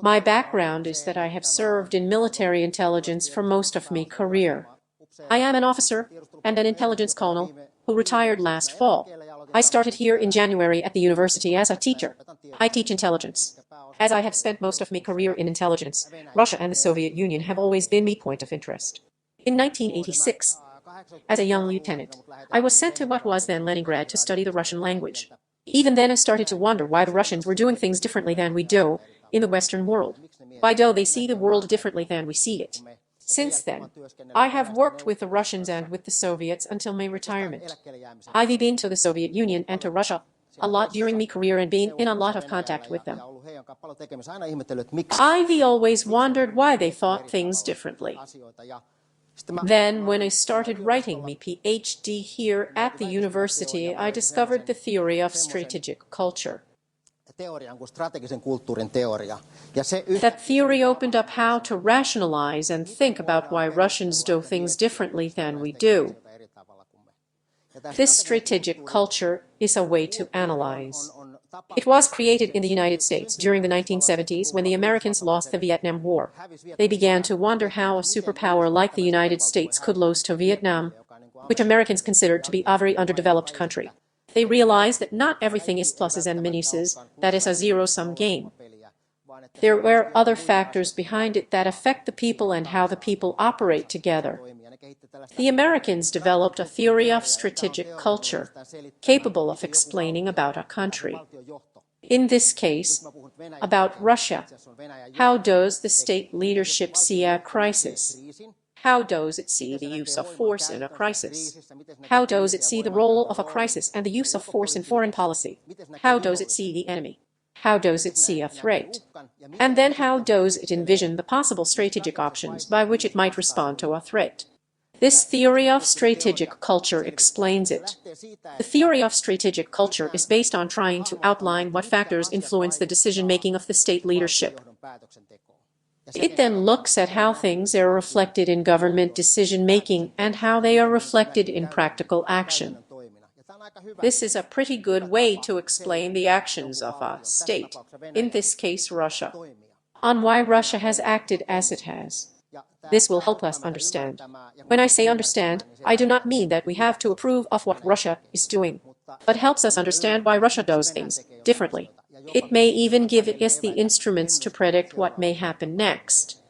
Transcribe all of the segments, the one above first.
My background is that I have served in military intelligence for most of my career. I am an officer and an intelligence colonel who retired last fall. I started here in January at the university as a teacher. I teach intelligence. As I have spent most of my career in intelligence, Russia and the Soviet Union have always been my point of interest. In 1986, as a young lieutenant, I was sent to what was then Leningrad to study the Russian language. Even then I started to wonder why the Russians were doing things differently than we do in the Western world. Why do they see the world differently than we see it? Since then, I have worked with the Russians and with the Soviets until my retirement. I've been to the Soviet Union and to Russia a lot during my career and been in a lot of contact with them. I've always wondered why they thought things differently. Then, when I started writing my PhD here at the university, I discovered the theory of strategic culture. That theory opened up how to rationalize and think about why Russians do things differently than we do. This strategic culture is a way to analyze. It was created in the United States during the 1970s when the Americans lost the Vietnam War. They began to wonder how a superpower like the United States could lose to Vietnam, which Americans considered to be a very underdeveloped country. They realized that not everything is pluses and minuses, that is a zero-sum game. There were other factors behind it that affect the people and how the people operate together. The Americans developed a theory of strategic culture, capable of explaining about a country. In this case, about Russia, how does the state leadership see a crisis? How does it see the use of force in a crisis? How does it see the role of a crisis and the use of force in foreign policy? How does it see the enemy? How does it see a threat? And then how does it envision the possible strategic options by which it might respond to a threat? This theory of strategic culture explains it. The theory of strategic culture is based on trying to outline what factors influence the decision-making of the state leadership. It then looks at how things are reflected in government decision-making and how they are reflected in practical action. This is a pretty good way to explain the actions of a state, in this case Russia, on why Russia has acted as it has. This will help us understand. When I say understand, I do not mean that we have to approve of what Russia is doing, but helps us understand why Russia does things differently. It may even give us the instruments to predict what may happen next.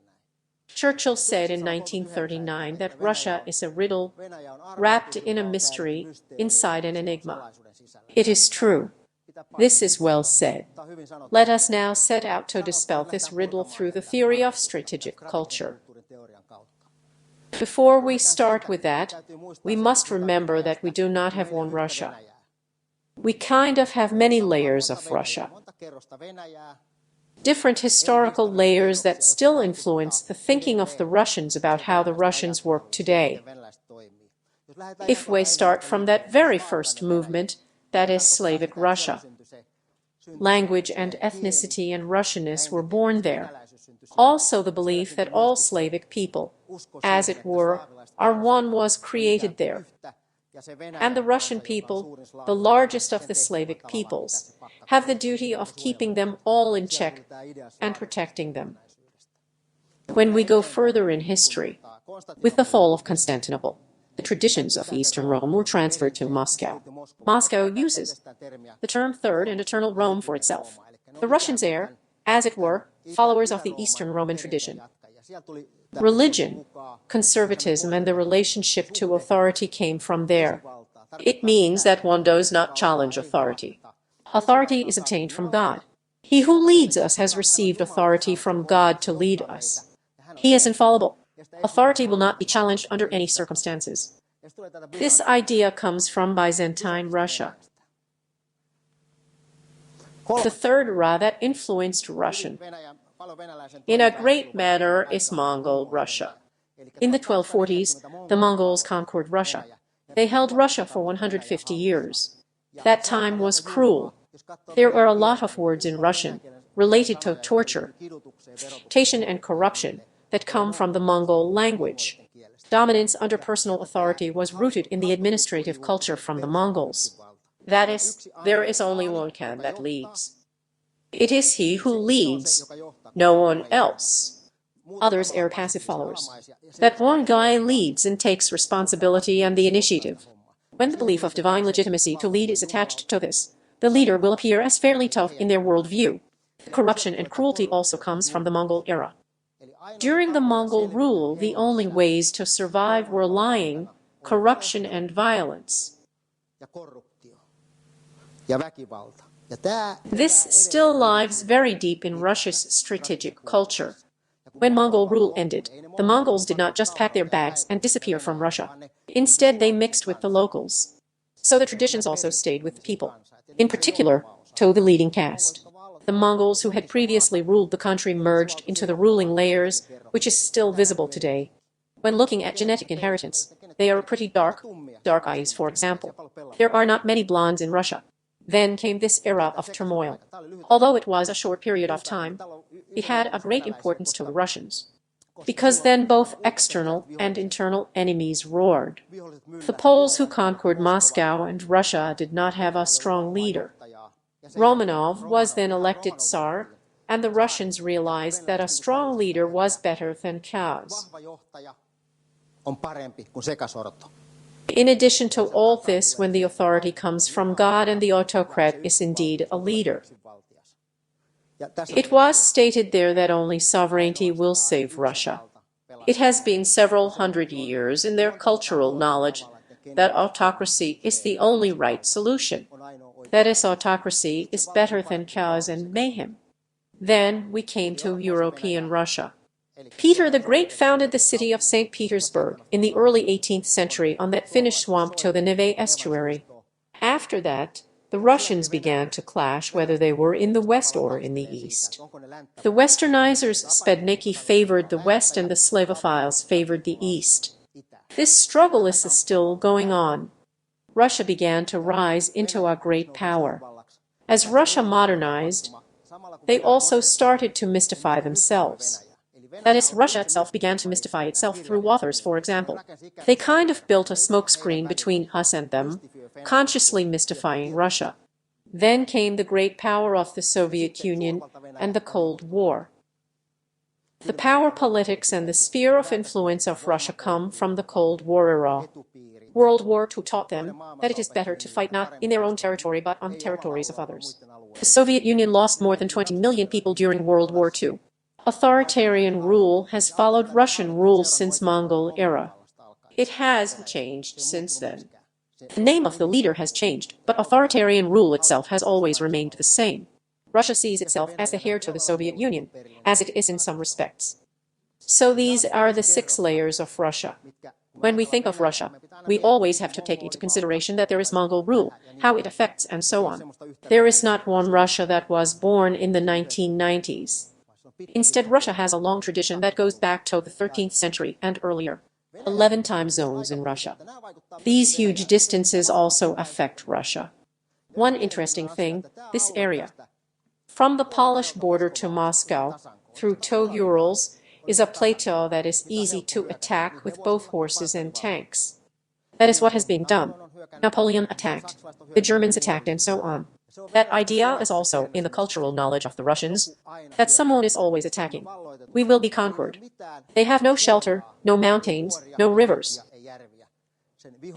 Churchill said in 1939 that Russia is a riddle wrapped in a mystery inside an enigma. It is true. This is well said. Let us now set out to dispel this riddle through the theory of strategic culture. Before we start with that, we must remember that we do not have one Russia. We kind of have many layers of Russia. Different historical layers that still influence the thinking of the Russians about how the Russians work today. If we start from that very first movement, that is Slavic Russia. Language and ethnicity and Russianness were born there. Also the belief that all Slavic people, as it were, are one, was created there. And the Russian people, the largest of the Slavic peoples, have the duty of keeping them all in check and protecting them. When we go further in history, with the fall of Constantinople, the traditions of Eastern Rome were transferred to Moscow. Moscow uses the term Third and Eternal Rome for itself. The Russians are, as it were, followers of the Eastern Roman tradition. Religion, conservatism, and the relationship to authority came from there. It means that one does not challenge authority. Authority is obtained from God. He who leads us has received authority from God to lead us. He is infallible. Authority will not be challenged under any circumstances. This idea comes from Byzantine Russia. The third Ra that influenced Russian in a great manner is Mongol Russia. In the 1240s, the Mongols conquered Russia. They held Russia for 150 years. That time was cruel. There were a lot of words in Russian related to torture, exploitation, and corruption that come from the Mongol language. Dominance under personal authority was rooted in the administrative culture from the Mongols. That is, there is only one Khan that leads. It is he who leads, no one else. Others are passive followers. That one guy leads and takes responsibility and the initiative. When the belief of divine legitimacy to lead is attached to this, the leader will appear as fairly tough in their worldview. Corruption and cruelty also comes from the Mongol era. During the Mongol rule, the only ways to survive were lying, corruption, and violence. This still lies very deep in Russia's strategic culture. When Mongol rule ended, the Mongols did not just pack their bags and disappear from Russia. Instead, they mixed with the locals. So the traditions also stayed with the people. In particular, to the leading caste. The Mongols who had previously ruled the country merged into the ruling layers, which is still visible today. When looking at genetic inheritance, they are pretty dark eyes, for example. There are not many blondes in Russia. Then came this era of turmoil. Although it was a short period of time, it had a great importance to the Russians. Because then both external and internal enemies roared. The Poles who conquered Moscow and Russia did not have a strong leader. Romanov was then elected Tsar, and the Russians realized that a strong leader was better than chaos. In addition to all this, when the authority comes from God and the autocrat is indeed a leader. It was stated there that only sovereignty will save Russia. It has been several hundred years in their cultural knowledge that autocracy is the only right solution. That is, autocracy is better than chaos and mayhem. Then we came to European Russia. Peter the Great founded the city of St. Petersburg in the early 18th century on that Finnish swamp to the Neva estuary. After that, the Russians began to clash whether they were in the west or in the east. The westernizers Spedniki favored the west and the Slavophiles favored the east. This struggle is still going on. Russia began to rise into a great power. As Russia modernized, they also started to mystify themselves. That is, Russia itself began to mystify itself through authors, for example. They kind of built a smokescreen between us and them, consciously mystifying Russia. Then came the great power of the Soviet Union and the Cold War. The power politics and the sphere of influence of Russia come from the Cold War era. World War II taught them that it is better to fight not in their own territory but on the territories of others. The Soviet Union lost more than 20 million people during World War II. Authoritarian rule has followed Russian rule since Mongol era. It hasn't changed since then. The name of the leader has changed, but authoritarian rule itself has always remained the same. Russia sees itself as the heir to the Soviet Union, as it is in some respects. So these are the 6 layers of Russia. When we think of Russia, we always have to take into consideration that there is Mongol rule, how it affects, and so on. There is not one Russia that was born in the 1990s. Instead, Russia has a long tradition that goes back to the 13th century and earlier. 11 time zones in Russia. These huge distances also affect Russia. One interesting thing, this area. From the Polish border to Moscow, through to Urals, is a plateau that is easy to attack with both horses and tanks. That is what has been done. Napoleon attacked, the Germans attacked, and so on. That idea is also in the cultural knowledge of the Russians, that someone is always attacking. We will be conquered. They have no shelter, no mountains, no rivers.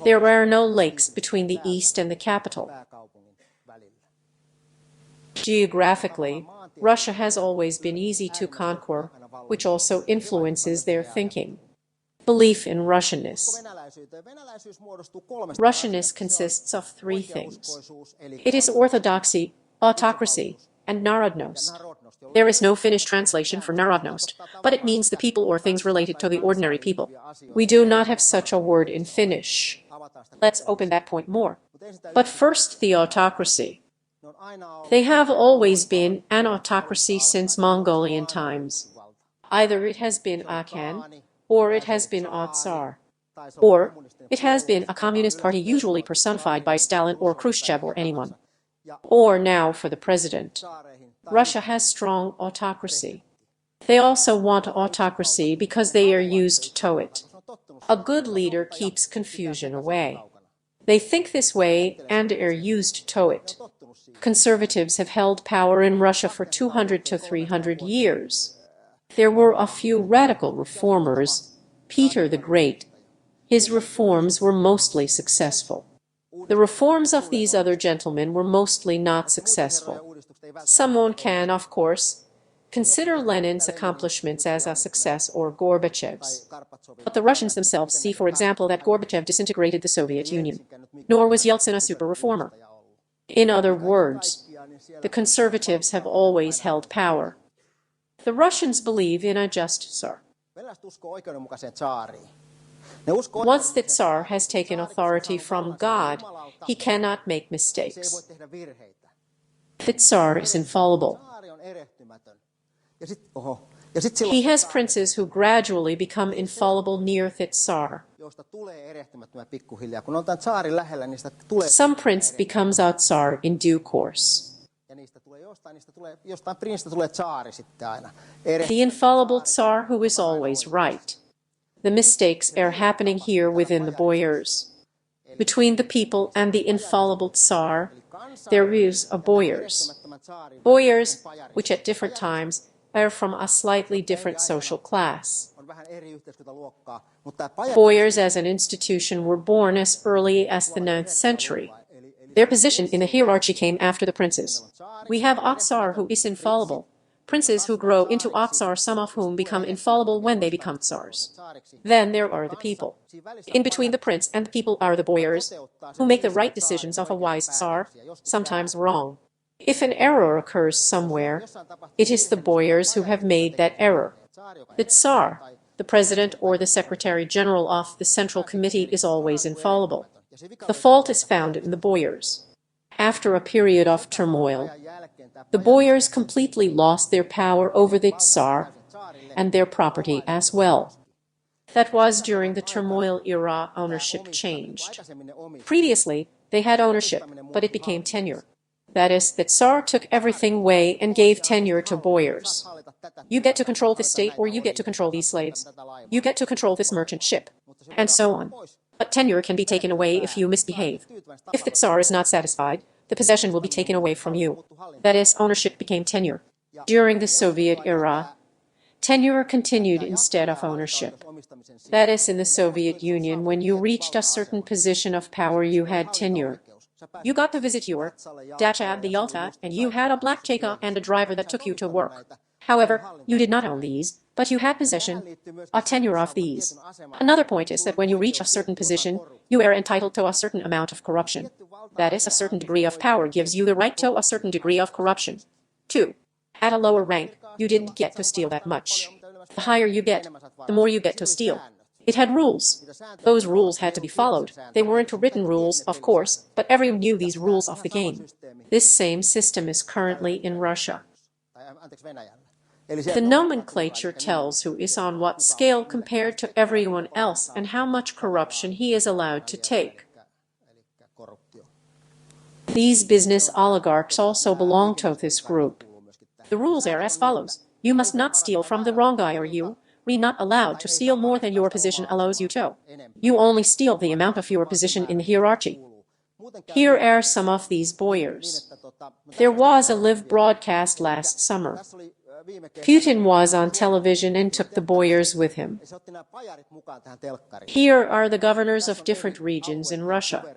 There are no lakes between the east and the capital. Geographically, Russia has always been easy to conquer, which also influences their thinking. Belief in Russianness. Russianness consists of 3 things. It is orthodoxy, autocracy, and narodnost. There is no Finnish translation for narodnost, but it means the people or things related to the ordinary people. We do not have such a word in Finnish. Let's open that point more. But first, the autocracy. They have always been an autocracy since Mongolian times. Either it has been a Khan, or it has been a Tsar, or it has been a communist party usually personified by Stalin or Khrushchev or anyone. Or now for the president. Russia has strong autocracy. They also want autocracy because they are used to it. A good leader keeps confusion away. They think this way and are used to it. Conservatives have held power in Russia for 200 to 300 years. There were a few radical reformers, Peter the Great. His reforms were mostly successful. The reforms of these other gentlemen were mostly not successful. Someone can, of course, consider Lenin's accomplishments as a success or Gorbachev's. But the Russians themselves see, for example, that Gorbachev disintegrated the Soviet Union. Nor was Yeltsin a super reformer. In other words, the conservatives have always held power. The Russians believe in a just Tsar. Once the Tsar has taken authority from God, he cannot make mistakes. The Tsar is infallible. He has princes who gradually become infallible near the Tsar. Some prince becomes a Tsar in due course. The infallible Tsar who is always right. The mistakes are happening here within the boyars. Between the people and the infallible Tsar, there is a boyars. Boyars, which at different times are from a slightly different social class. Boyars as an institution were born as early as the 9th century. Their position in the hierarchy came after the princes. We have a Tsar who is infallible, princes who grow into a Tsar, some of whom become infallible when they become Tsars. Then there are the people. In between the prince and the people are the boyars, who make the right decisions of a wise Tsar, sometimes wrong. If an error occurs somewhere, it is the boyars who have made that error. The Tsar, the president or the secretary general of the Central Committee is always infallible. The fault is found in the boyars. After a period of turmoil, the boyars completely lost their power over the Tsar and their property as well. That was during the turmoil era. Ownership changed. Previously, they had ownership, but it became tenure. That is, the Tsar took everything away and gave tenure to boyars. You get to control this state, or you get to control these slaves. You get to control this merchant ship, and so on. But tenure can be taken away if you misbehave. If the Tsar is not satisfied, the possession will be taken away from you. That is, ownership became tenure. During the Soviet era, tenure continued instead of ownership. That is, in the Soviet Union, when you reached a certain position of power, you had tenure. You got to visit your dacha at the Yalta, and you had a black cheka and a driver that took you to work. However, you did not own these, but you had possession, a tenure of these. Another point is that when you reach a certain position, you are entitled to a certain amount of corruption. That is, a certain degree of power gives you the right to a certain degree of corruption. 2. At a lower rank, you didn't get to steal that much. The higher you get, the more you get to steal. It had rules. Those rules had to be followed. They weren't written rules, of course, but everyone knew these rules of the game. This same system is currently in Russia. The nomenclature tells who is on what scale compared to everyone else and how much corruption he is allowed to take. These business oligarchs also belong to this group. The rules are as follows. You must not steal from the wrong guy, or you are not allowed to steal more than your position allows you to. You only steal the amount of your position in the hierarchy. Here are some of these boyars. There was a live broadcast last summer. Putin was on television and took the boyars with him. Here are the governors of different regions in Russia.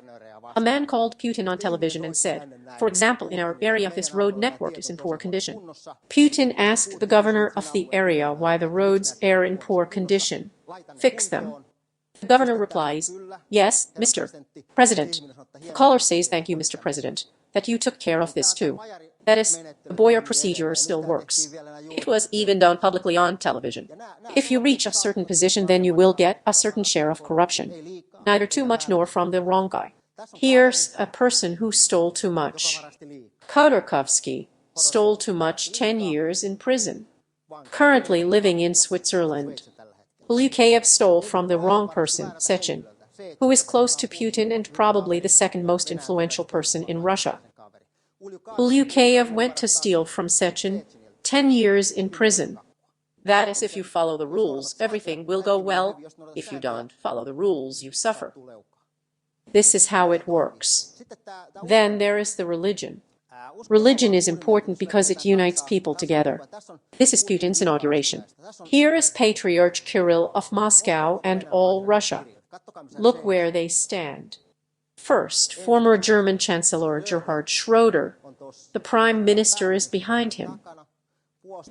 A man called Putin on television and said, for example, in our area this road network is in poor condition. Putin asked the governor of the area why the roads are in poor condition. Fix them. The governor replies, yes, Mr. President. The caller says, thank you, Mr. President, that you took care of this too. That is, the boyar procedure still works. It was even done publicly on television. If you reach a certain position, then you will get a certain share of corruption. Neither too much nor from the wrong guy. Here's a person who stole too much. Khodorkovsky stole too much, 10 years in prison. Currently living in Switzerland. Ulukhayev stole from the wrong person, Sechin, who is close to Putin and probably the second most influential person in Russia. Ulukhayev went to steal from Sechin, 10 years in prison. That is, if you follow the rules, everything will go well. If you don't follow the rules, you suffer. This is how it works. Then there is the religion. Religion is important because it unites people together. This is Putin's inauguration. Here is Patriarch Kirill of Moscow and all Russia. Look where they stand. First, former German Chancellor Gerhard Schroeder. The Prime Minister is behind him.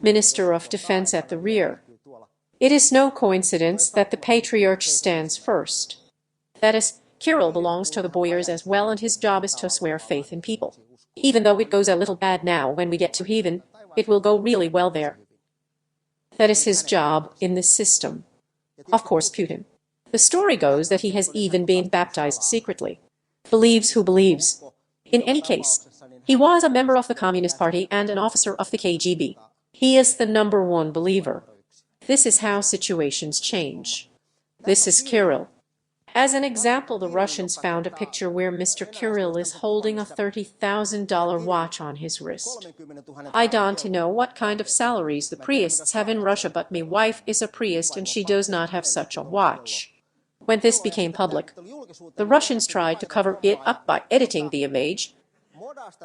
Minister of Defense at the rear. It is no coincidence that the Patriarch stands first. That is, Kirill belongs to the boyars as well, and his job is to swear faith in people. Even though it goes a little bad now when we get to heaven, it will go really well there. That is his job in this system. Of course, Putin. The story goes that he has even been baptized secretly. Believes who believes. In any case, he was a member of the Communist Party and an officer of the KGB. He is the #1 believer. This is how situations change. This is Kirill. As an example, the Russians found a picture where Mr. Kirill is holding a $30,000 watch on his wrist. I don't know what kind of salaries the priests have in Russia, but my wife is a priest and she does not have such a watch. When this became public, the Russians tried to cover it up by editing the image,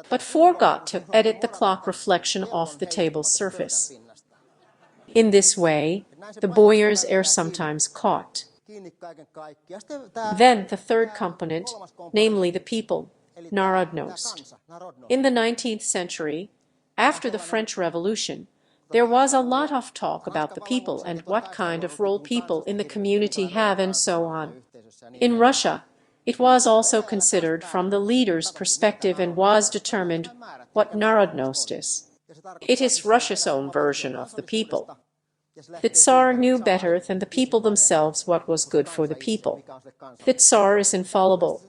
but forgot to edit the clock reflection off the table's surface. In this way, the boyars are sometimes caught. Then the third component, namely the people, Narodnost. In the 19th century, after the French Revolution, there was a lot of talk about the people and what kind of role people in the community have and so on. In Russia, it was also considered from the leader's perspective and was determined what Narodnost is. It is Russia's own version of the people. The Tsar knew better than the people themselves what was good for the people. The Tsar is infallible.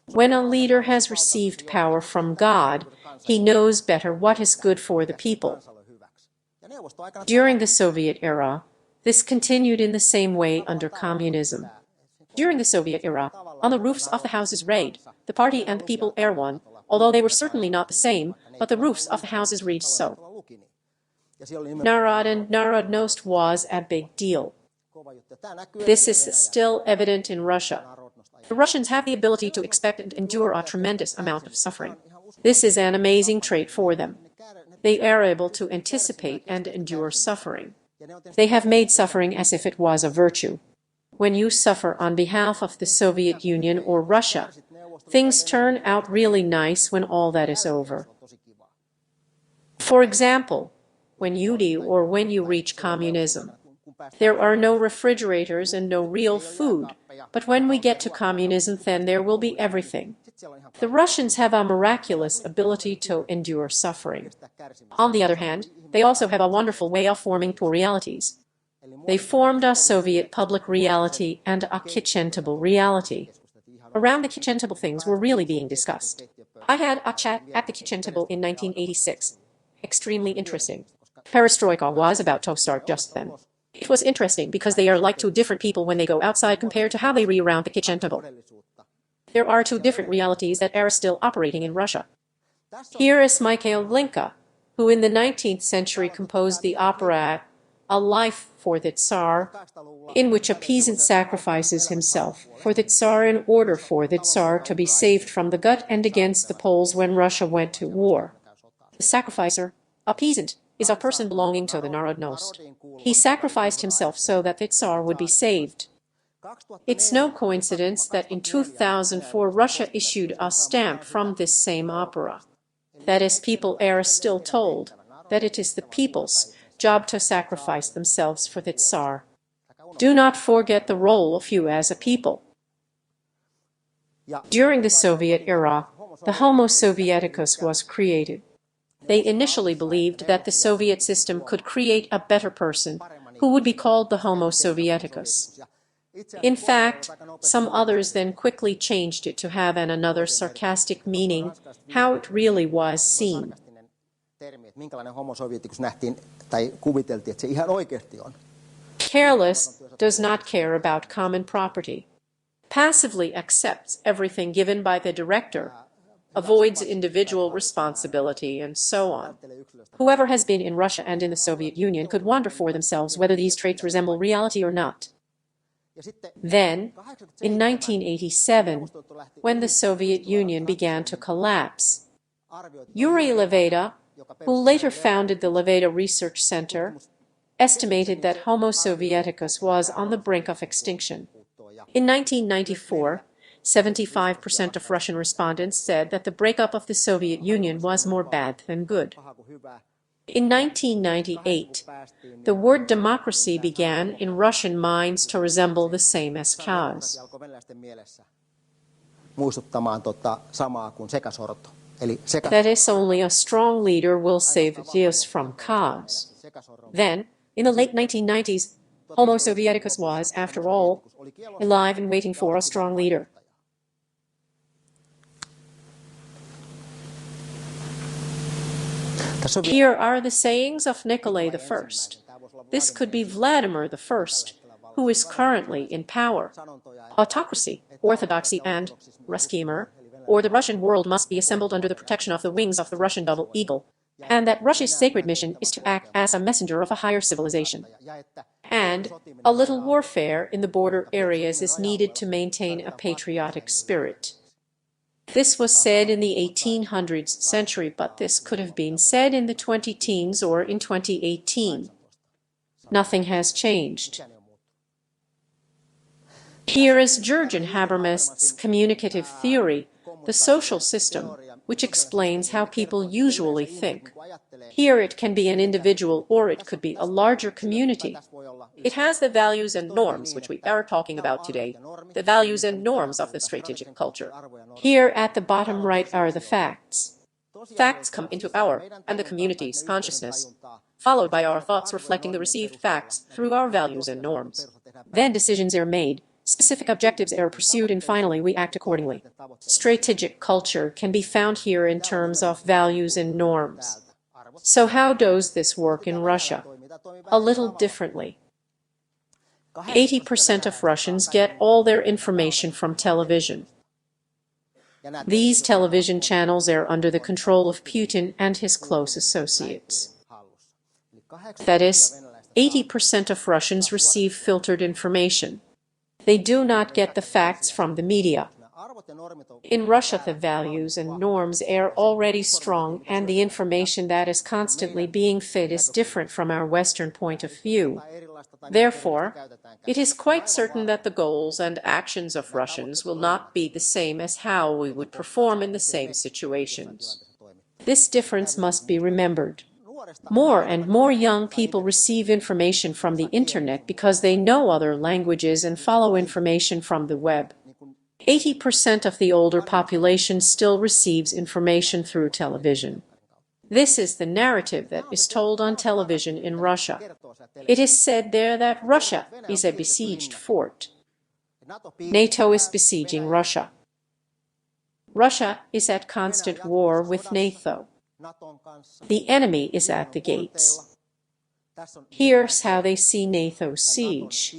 When a leader has received power from God, he knows better what is good for the people. During the Soviet era, this continued in the same way under communism. During the Soviet era, on the roofs of the houses read, "The party and the people are one," although they were certainly not the same, but the roofs of the houses read so. Narod and Narodnost was a big deal. This is still evident in Russia. The Russians have the ability to expect and endure a tremendous amount of suffering. This is an amazing trait for them. They are able to anticipate and endure suffering. They have made suffering as if it was a virtue. When you suffer on behalf of the Soviet Union or Russia, things turn out really nice when all that is over. For example, when you do or when you reach communism, there are no refrigerators and no real food, but when we get to communism, then there will be everything. The Russians have a miraculous ability to endure suffering. On the other hand, they also have a wonderful way of forming two realities. They formed a Soviet public reality and a kitchen table reality. Around the kitchen table, things were really being discussed. I had a chat at the kitchen table in 1986. Extremely interesting. Perestroika was about to start just then. It was interesting because they are like two different people when they go outside compared to how they re around the kitchen table. There are two different realities that are still operating in Russia. Here is Mikhail Glinka, who in the 19th century composed the opera A Life for the Tsar, in which a peasant sacrifices himself for the Tsar in order for the Tsar to be saved from the gut and against the Poles when Russia went to war. The sacrificer, a peasant, is a person belonging to the Narodnost. He sacrificed himself so that the Tsar would be saved. It's no coincidence that in 2004 Russia issued a stamp from this same opera. That is, people are still told that it is the people's job to sacrifice themselves for the Tsar. Do not forget the role of you as a people. During the Soviet era, the Homo sovieticus was created. They initially believed that the Soviet system could create a better person, who would be called the Homo sovieticus. In fact, some others then quickly changed it to have another sarcastic meaning, how it really was seen. Careless does not care about common property, passively accepts everything given by the director, avoids individual responsibility, and so on. Whoever has been in Russia and in the Soviet Union could wonder for themselves whether these traits resemble reality or not. Then, in 1987, when the Soviet Union began to collapse, Yuri Levada, who later founded the Levada Research Center, estimated that Homo sovieticus was on the brink of extinction. In 1994, 75% of Russian respondents said that the breakup of the Soviet Union was more bad than good. In 1998, the word democracy began in Russian minds to resemble the same as chaos. That is, only a strong leader will save us from chaos. Then, in the late 1990s, Homo sovieticus was, after all, alive and waiting for a strong leader. Here are the sayings of Nikolai I. This could be Vladimir I, who is currently in power. Autocracy, orthodoxy, and Ruskimir, or the Russian world, must be assembled under the protection of the wings of the Russian double eagle, and that Russia's sacred mission is to act as a messenger of a higher civilization. And a little warfare in the border areas is needed to maintain a patriotic spirit. This was said in the 1800s century, but this could have been said in the 2010s or in 2018. Nothing has changed. Here is Jurgen Habermas's communicative theory, the social system, which explains how people usually think. Here it can be an individual or it could be a larger community. It has the values and norms which we are talking about today, the values and norms of the strategic culture. Here at the bottom right are the facts. Facts come into our and the community's consciousness, followed by our thoughts reflecting the received facts through our values and norms. Then decisions are made, specific objectives are pursued, and finally we act accordingly. Strategic culture can be found here in terms of values and norms. So how does this work in Russia? A little differently. 80% of Russians get all their information from television. These television channels are under the control of Putin and his close associates. That is, 80% of Russians receive filtered information. They do not get the facts from the media. In Russia, the values and norms are already strong, and the information that is constantly being fed is different from our Western point of view. Therefore, it is quite certain that the goals and actions of Russians will not be the same as how we would perform in the same situations. This difference must be remembered. More and more young people receive information from the internet because they know other languages and follow information from the web. 80% of the older population still receives information through television. This is the narrative that is told on television in Russia. It is said there that Russia is a besieged fort. NATO is besieging Russia. Russia is at constant war with NATO. The enemy is at the gates. Here's how they see NATO's siege.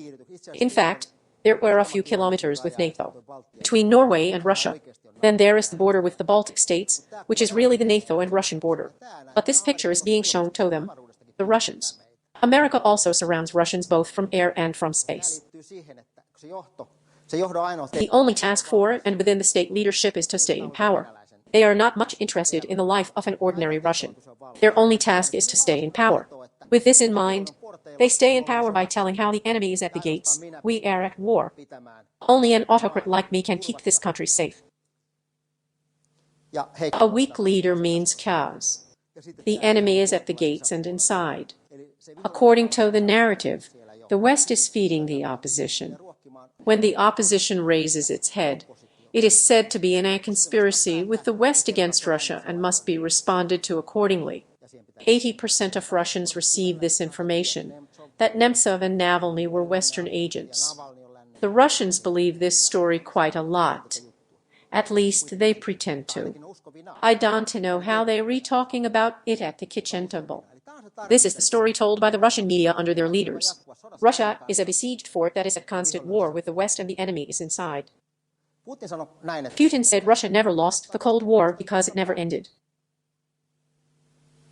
In fact, there were a few kilometers with NATO between Norway and Russia. Then there is the border with the Baltic states, which is really the NATO and Russian border. But this picture is being shown to them, the Russians. America also surrounds Russians both from air and from space. The only task for and within the state leadership is to stay in power. They are not much interested in the life of an ordinary Russian. Their only task is to stay in power. With this in mind, they stay in power by telling how the enemy is at the gates. We are at war. Only an autocrat like me can keep this country safe. A weak leader means chaos. The enemy is at the gates and inside. According to the narrative, the West is feeding the opposition. When the opposition raises its head, it is said to be in a conspiracy with the West against Russia and must be responded to accordingly. 80% of Russians receive this information, that Nemtsov and Navalny were Western agents. The Russians believe this story quite a lot. At least they pretend to. I don't know how they are talking about it at the kitchen table. This is the story told by the Russian media under their leaders. Russia is a besieged fort that is at constant war with the West and the enemy is inside. Putin said Russia never lost the Cold War because it never ended.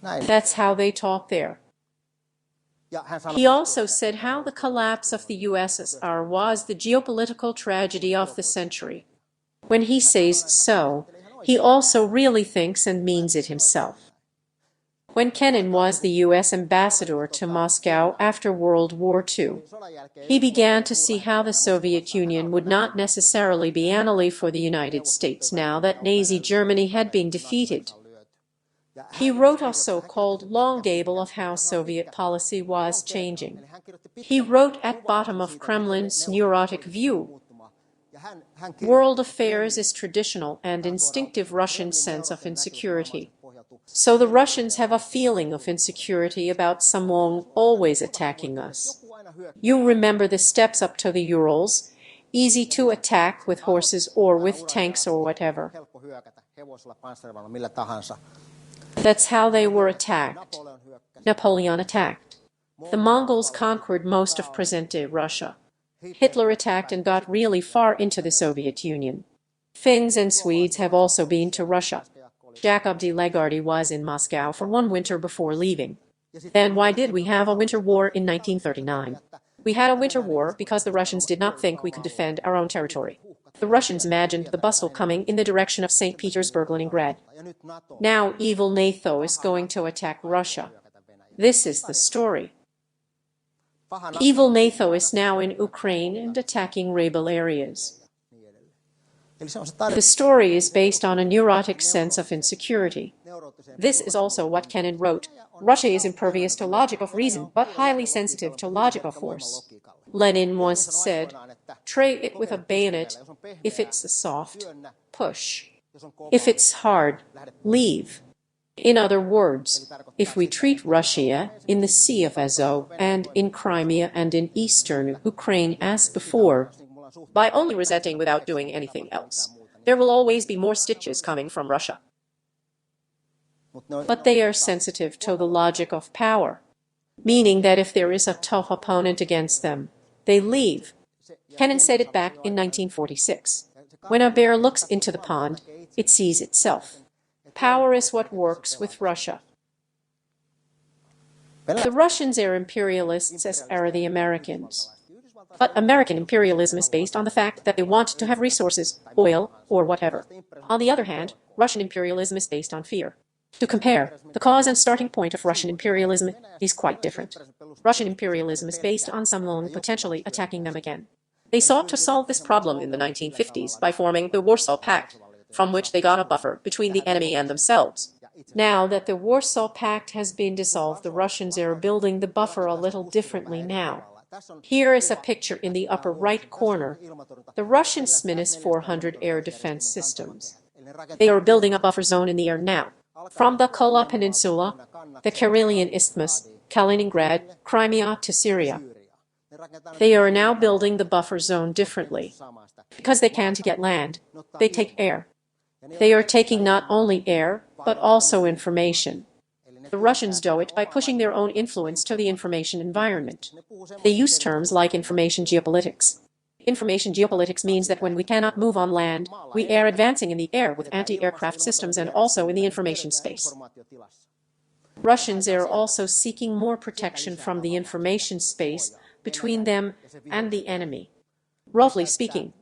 That's how they talk there. He also said how the collapse of the USSR was the geopolitical tragedy of the century. When he says so, He also really thinks and means it himself. When Kenin was the U.S. ambassador to Moscow after World War II, he began to see how the Soviet Union would not necessarily be an ally for the United States now that Nazi Germany had been defeated. He wrote a so-called long gable of how Soviet policy was changing. He wrote at bottom of Kremlin's neurotic view. World affairs is traditional and instinctive Russian sense of insecurity. So the Russians have a feeling of insecurity about someone always attacking us. You remember the steppes up to the Urals, easy to attack with horses or with tanks or whatever. That's how they were attacked. Napoleon attacked. The Mongols conquered most of present-day Russia. Hitler attacked and got really far into the Soviet Union. Finns and Swedes have also been to Russia. Jacob de Lagarde was in Moscow for one winter before leaving. Then why did we have a winter war in 1939? We had a winter war because the Russians did not think we could defend our own territory. The Russians imagined the bustle coming in the direction of St. Petersburg, Leningrad. Now evil NATO is going to attack Russia. This is the story. Evil NATO is now in Ukraine and attacking rebel areas. The story is based on a neurotic sense of insecurity. This is also what Kenin wrote. Russia is impervious to logic of reason, but highly sensitive to logic of force. Lenin once said, "Try it with a bayonet. If it's soft, push. If it's hard, leave." In other words, if we treat Russia in the Sea of Azov and in Crimea and in eastern Ukraine as before, by only resenting without doing anything else, there will always be more stitches coming from Russia. But they are sensitive to the logic of power, meaning that if there is a tough opponent against them, they leave. Kenin said it back in 1946. When a bear looks into the pond, it sees itself. Power is what works with Russia. The Russians are imperialists as are the Americans. But American imperialism is based on the fact that they want to have resources, oil, or whatever. On the other hand, Russian imperialism is based on fear. To compare, the cause and starting point of Russian imperialism is quite different. Russian imperialism is based on someone potentially attacking them again. They sought to solve this problem in the 1950s by forming the Warsaw Pact, from which they got a buffer between the enemy and themselves. Now that the Warsaw Pact has been dissolved, the Russians are building the buffer a little differently now. Here is a picture in the upper right corner. The Russians Minus 400 air defense systems. They are building a buffer zone in the air now. From the Kola Peninsula, the Karelian Isthmus, Kaliningrad, Crimea to Syria. They are now building the buffer zone differently. Because they can't get land, they take air. They are taking not only air, but also information. The Russians do it by pushing their own influence to the information environment. They use terms like information geopolitics. Information geopolitics means that when we cannot move on land, we are advancing in the air with anti-aircraft systems and also in the information space. Russians are also seeking more protection from the information space between them and the enemy. Roughly speaking,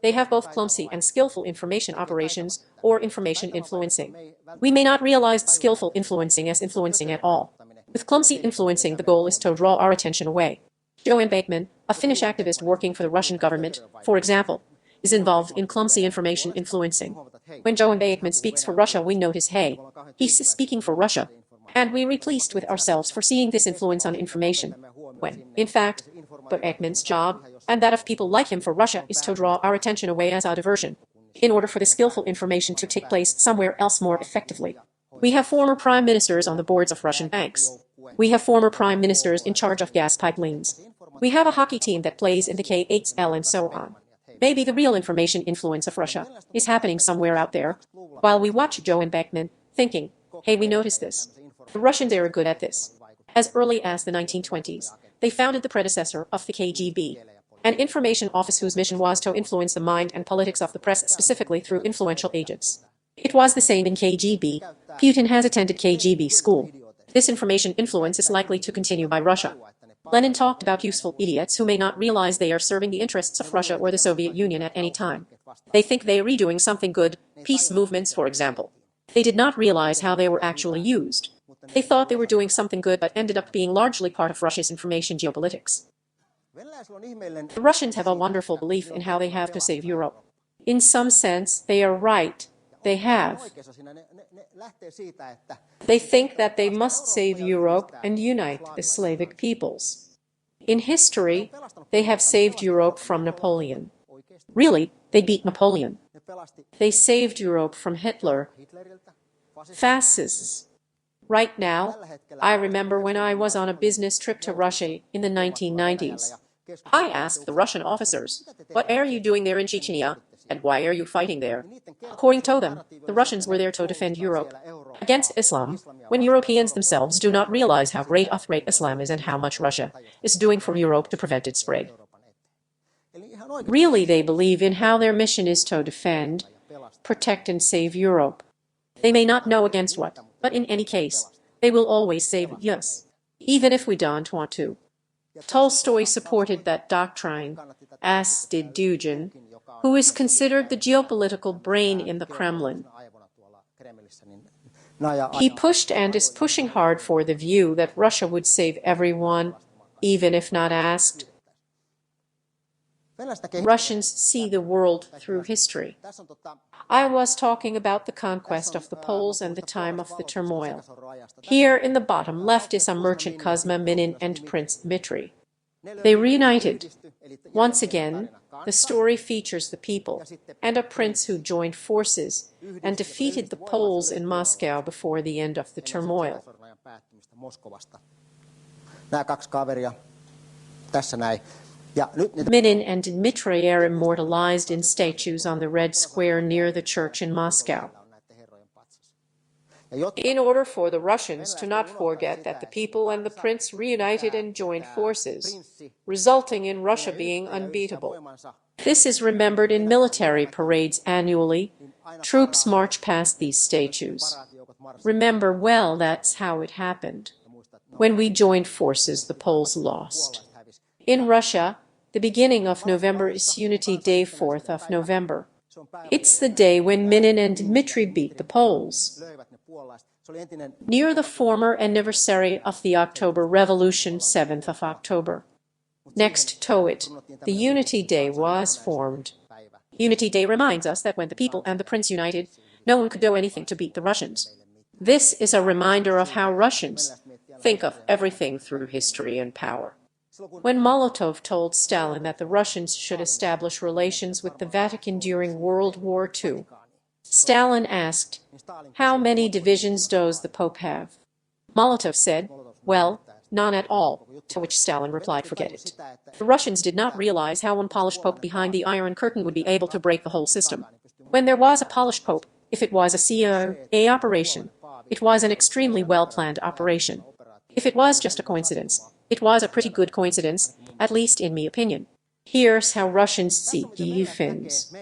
they have both clumsy and skillful information operations or information influencing. We may not realize skillful influencing as influencing at all. With clumsy influencing, the goal is to draw our attention away. Johan Backman, a Finnish activist working for the Russian government, for example, is involved in clumsy information influencing. When Johan Backman speaks for Russia, we notice, hey, he's speaking for Russia. And we are pleased with ourselves for seeing this influence on information. When, in fact, Backman's job, and that of people like him for Russia, is to draw our attention away as a diversion, in order for the skillful information to take place somewhere else more effectively. We have former prime ministers on the boards of Russian banks. We have former prime ministers in charge of gas pipelines. We have a hockey team that plays in the KHL and so on. Maybe the real information influence of Russia is happening somewhere out there, while we watch Johan Backman, thinking, hey, we noticed this. The Russians are good at this. As early as the 1920s, they founded the predecessor of the KGB, an information office whose mission was to influence the mind and politics of the press, specifically through influential agents. It was the same in KGB. Putin has attended KGB school. This information influence is likely to continue by Russia. Lenin talked about useful idiots who may not realize they are serving the interests of Russia or the Soviet Union at any time. They think they are doing something good, Peace movements, for example. They did not realize how they were actually used. They thought they were doing something good but ended up being largely part of Russia's information geopolitics. The Russians have a wonderful belief in how they have to save Europe. In some sense, they are right. They have. They think that they must save Europe and unite the Slavic peoples. In history, they have saved Europe from Napoleon. Really, they beat Napoleon. They saved Europe from Hitler, fascists. Right now, I remember when I was on a business trip to Russia in the 1990s. I asked the Russian officers, "What are you doing there in Chechnya, and why are you fighting there?" According to them, the Russians were there to defend Europe against Islam, when Europeans themselves do not realize how great a threat Islam is and how much Russia is doing for Europe to prevent its spread. Really, they believe in how their mission is to defend, protect, and save Europe. They may not know against what, but in any case, they will always save us, even if we don't want to. Tolstoy supported that doctrine, as did Dugin, who is considered the geopolitical brain in the Kremlin. He pushed and is pushing hard for the view that Russia would save everyone, even if not asked. Russians see the world through history. I was talking about the conquest of the Poles and the time of the turmoil. Here in the bottom left is a merchant Kuzma Minin and Prince Dmitry. They reunited. Once again, the story features the people and a prince who joined forces and defeated the Poles in Moscow before the end of the turmoil. Minin and Dmitry are immortalized in statues on the Red Square near the church in Moscow. In order for the Russians to not forget that the people and the prince reunited and joined forces, resulting in Russia being unbeatable. This is remembered in military parades annually. Troops march past these statues. Remember well, that's how it happened. When we joined forces, the Poles lost. In Russia, the beginning of November is Unity Day, 4th of November. It's the day when Minin and Dmitry beat the Poles. Near the former anniversary of the October Revolution, 7th of October. Next to it, the Unity Day was formed. Unity Day reminds us that when the people and the prince united, no one could do anything to beat the Russians. This is a reminder of how Russians think of everything through history and power. When Molotov told Stalin that the Russians should establish relations with the Vatican during World War II, Stalin asked, "How many divisions does the Pope have?" Molotov said, "Well, none at all," to which Stalin replied, "Forget it." The Russians did not realize how one Polish Pope behind the Iron Curtain would be able to break the whole system. When there was a Polish Pope, if it was a CIA operation, it was an extremely well-planned operation. If it was just a coincidence, it was a pretty good coincidence, at least in my opinion. Here's how Russians see ye Finns.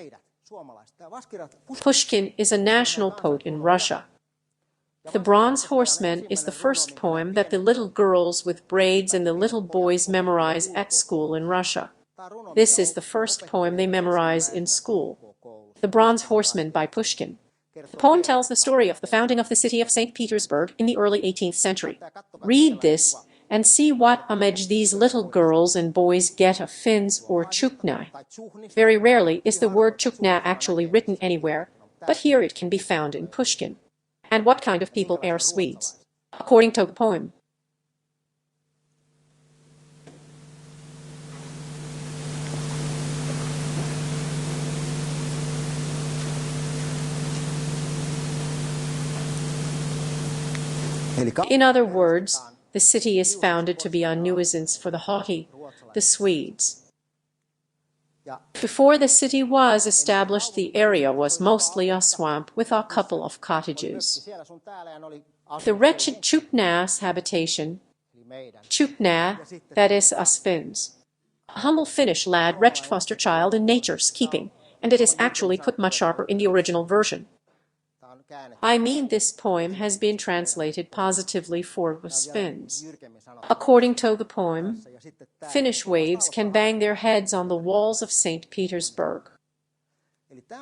Pushkin is a national poet in Russia. The Bronze Horseman is the first poem that the little girls with braids and the little boys memorize at school in Russia. This is the first poem they memorize in school. The Bronze Horseman by Pushkin. The poem tells the story of the founding of the city of St. Petersburg in the early 18th century. Read this and see what homage these little girls and boys get of Finns or Chukna. Very rarely is the word Chukna actually written anywhere, but here it can be found in Pushkin. And what kind of people are Swedes? According to the poem. In other words, the city is founded to be a nuisance for the haughty, the Swedes. Before the city was established, the area was mostly a swamp with a couple of cottages. The wretched Chukna's habitation, Chukna, that is us Finns. A humble Finnish lad, wretched foster child in nature's keeping, and it is actually put much sharper in the original version. I mean, this poem has been translated positively for us Finns. According to the poem, Finnish waves can bang their heads on the walls of St. Petersburg.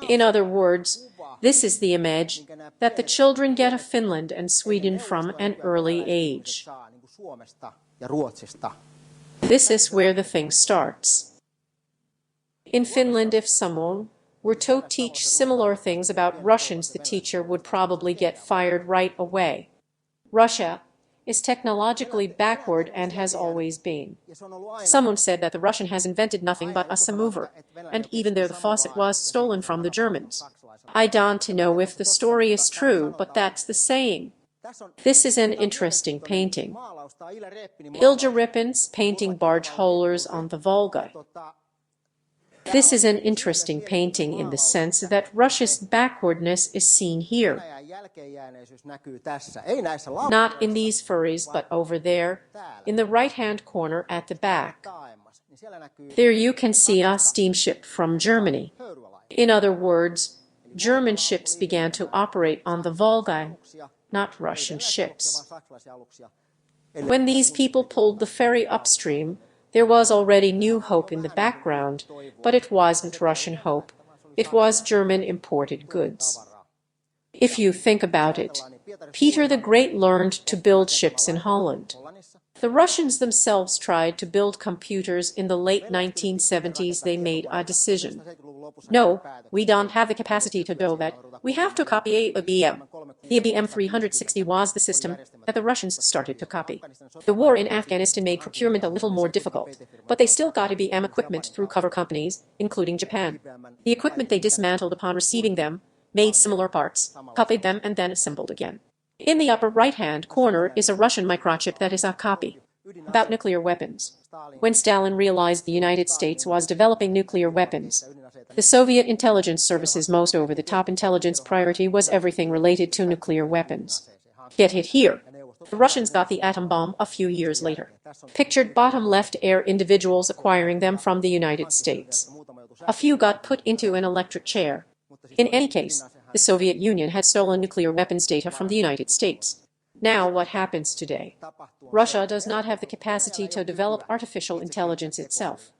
In other words, this is the image that the children get of Finland and Sweden from an early age. This is where the thing starts. In Finland, if someone were to teach similar things about Russians, the teacher would probably get fired right away. Russia is technologically backward and has always been. Someone said that the Russian has invented nothing but a samovar, and even there the faucet was stolen from the Germans. I don't know if the story is true, but that's the saying. This is an interesting painting. Ilja Repin's painting barge holers on the Volga. This is an interesting painting in the sense that Russia's backwardness is seen here. Not in these furries, but over there, in the right-hand corner at the back. There you can see a steamship from Germany. In other words, German ships began to operate on the Volga, not Russian ships. When these people pulled the ferry upstream, there was already new hope in the background, but it wasn't Russian hope. It was German imported goods. If you think about it, Peter the Great learned to build ships in Holland. The Russians themselves tried to build computers in the late 1970s. They made a decision. No, we don't have the capacity to do that. We have to copy IBM. The IBM 360 was the system that the Russians started to copy. The war in Afghanistan made procurement a little more difficult, but they still got IBM equipment through cover companies, including Japan. The equipment they dismantled upon receiving them, made similar parts, copied them, and then assembled again. In the upper right-hand corner is a Russian microchip that is a copy. About nuclear weapons. When Stalin realized the United States was developing nuclear weapons, the Soviet intelligence service's most over-the-top intelligence priority was everything related to nuclear weapons. Get it here. The Russians got the atom bomb a few years later. Pictured bottom left are individuals acquiring them from the United States. A few got put into an electric chair. In any case, the Soviet Union had stolen nuclear weapons data from the United States. Now what happens today? Russia does not have the capacity to develop artificial intelligence itself.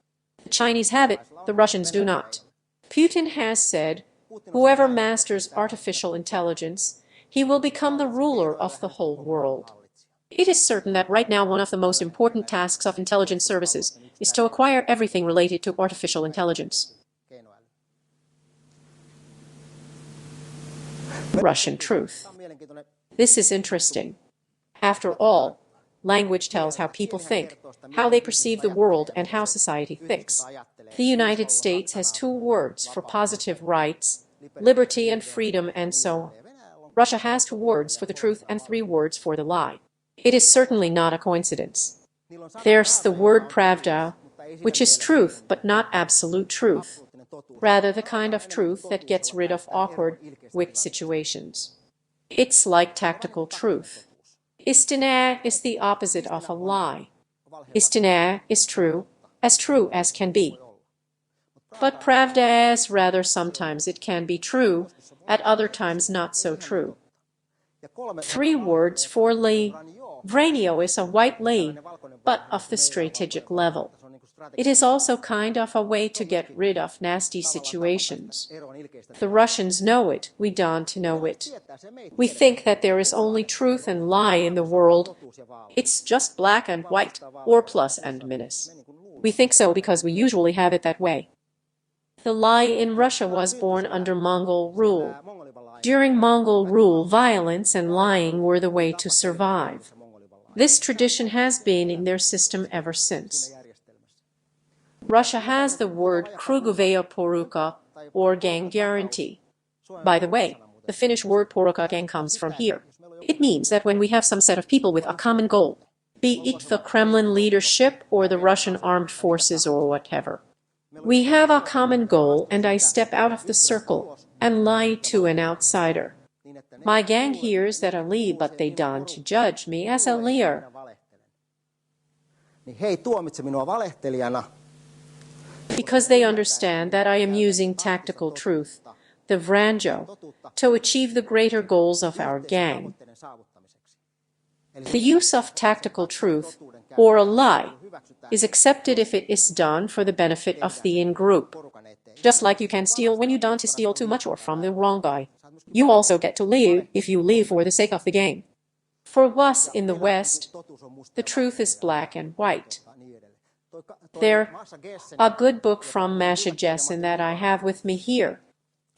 The Chinese have it, the Russians do not. Putin has said, whoever masters artificial intelligence, he will become the ruler of the whole world. It is certain that right now one of the most important tasks of intelligence services is to acquire everything related to artificial intelligence. Russian truth. This is interesting. After all, language tells how people think, how they perceive the world, and how society thinks. The United States has 2 words for positive rights, liberty and freedom, and so on. Russia has 2 words for the truth and 3 words for the lie. It is certainly not a coincidence. There's the word pravda, which is truth, but not absolute truth. Rather the kind of truth that gets rid of awkward, weak situations. It's like tactical truth. Istina is the opposite of a lie. Istina is true as can be. But pravda is rather sometimes it can be true, at other times not so true. 3 words for lie. Vranio is a white lie, but of the strategic level. It is also kind of a way to get rid of nasty situations. The Russians know it, we don't know it. We think that there is only truth and lie in the world. It's just black and white, or plus and minus. We think so because we usually have it that way. The lie in Russia was born under Mongol rule. During Mongol rule, violence and lying were the way to survive. This tradition has been in their system ever since. Russia has the word kruguvaya poruka, or gang guarantee. By the way, the Finnish word poruka gang comes from here. It means that when we have some set of people with a common goal, be it the Kremlin leadership or the Russian armed forces or whatever, we have a common goal and I step out of the circle and lie to an outsider. My gang hears that I lie, but they don't judge me as a liar. Because they understand that I am using tactical truth, the v r a n j o, to achieve the greater goals of our gang. 3 words for lie. Vranio is a white lie, but of the strategic level. It is certainly not a coincidence. Russian truth. This is interesting. After all, language tells how people think, how they perceive the world. It's just black and white, or plus and minus. We think so because we usually have it that way. The Russians know it, we don't know it. We think so because we usually have it that way. The Russians The use of tactical truth, or a lie, is accepted if it is done for the benefit of the in-group. Just like you can steal when you don't steal too much or from the wrong guy. You also get to leave if you leave for the sake of the game. For us in the West, the truth is black and white. There's a good book from Martti J that I have with me here.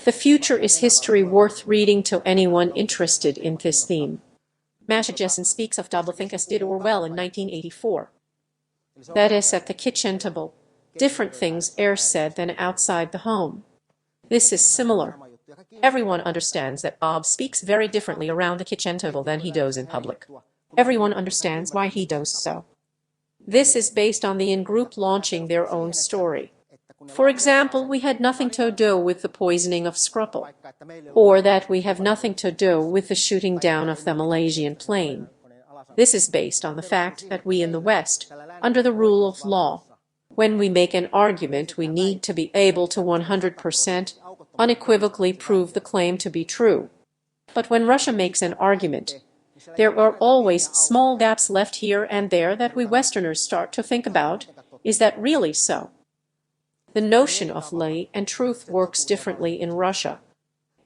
The Future is History, worth reading to anyone interested in this theme. Martti J speaks of doublethink as did Orwell in 1984. That is, at the kitchen table, different things are said than outside the home. This is similar. Everyone understands that Bob speaks very differently around the kitchen table than he does in public. Everyone understands why he does so. This is based on the in-group launching their own story. For example, we had nothing to do with the poisoning of Skrupple, or that we have nothing to do with the shooting down of the Malaysian plane. This is based on the fact that we in the West, under the rule of law, when we make an argument, we need to be able to 100% unequivocally prove the claim to be true. But when Russia makes an argument, there are always small gaps left here and there that we Westerners start to think about. Is that really so? The notion of lie and truth works differently in Russia.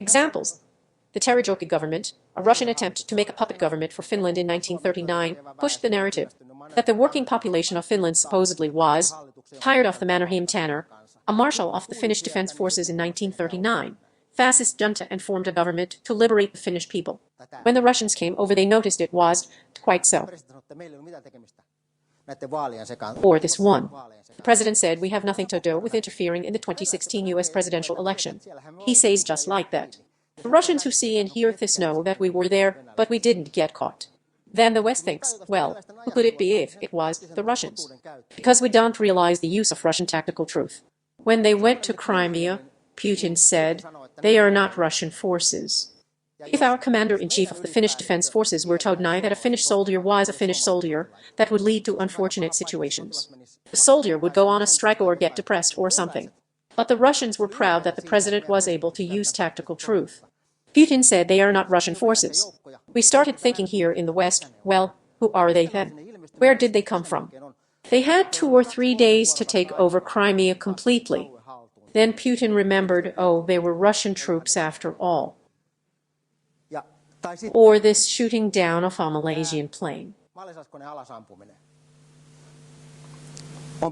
Examples: the Terezjoki government, a Russian attempt to make a puppet government for Finland in 1939, pushed the narrative that the working population of Finland supposedly was tired of the Mannerheim Tanner, a marshal of the Finnish Defence Forces in 1939, fascist junta, and formed a government to liberate the Finnish people. When the Russians came over, they noticed it was quite so. Or this one. The president said, "We have nothing to do with interfering in the 2016 US presidential election." He says just like that. The Russians who see and hear this know that we were there, but we didn't get caught. Then the West thinks, well, who could it be if it was the Russians? Because we don't realize the use of Russian tactical truth. When they went to Crimea, Putin said, "They are not Russian forces." If our commander-in-chief of the Finnish Defence Forces were to deny that a Finnish soldier was a Finnish soldier, that would lead to unfortunate situations. The soldier would go on a strike or get depressed or something. But the Russians were proud that the president was able to use tactical truth. Putin said they are not Russian forces. We started thinking here in the West, well, who are they then? Where did they come from? They had 2 or 3 days to take over Crimea completely. Then Putin remembered, oh, they were Russian troops after all. Or this shooting down of a Malaysian plane.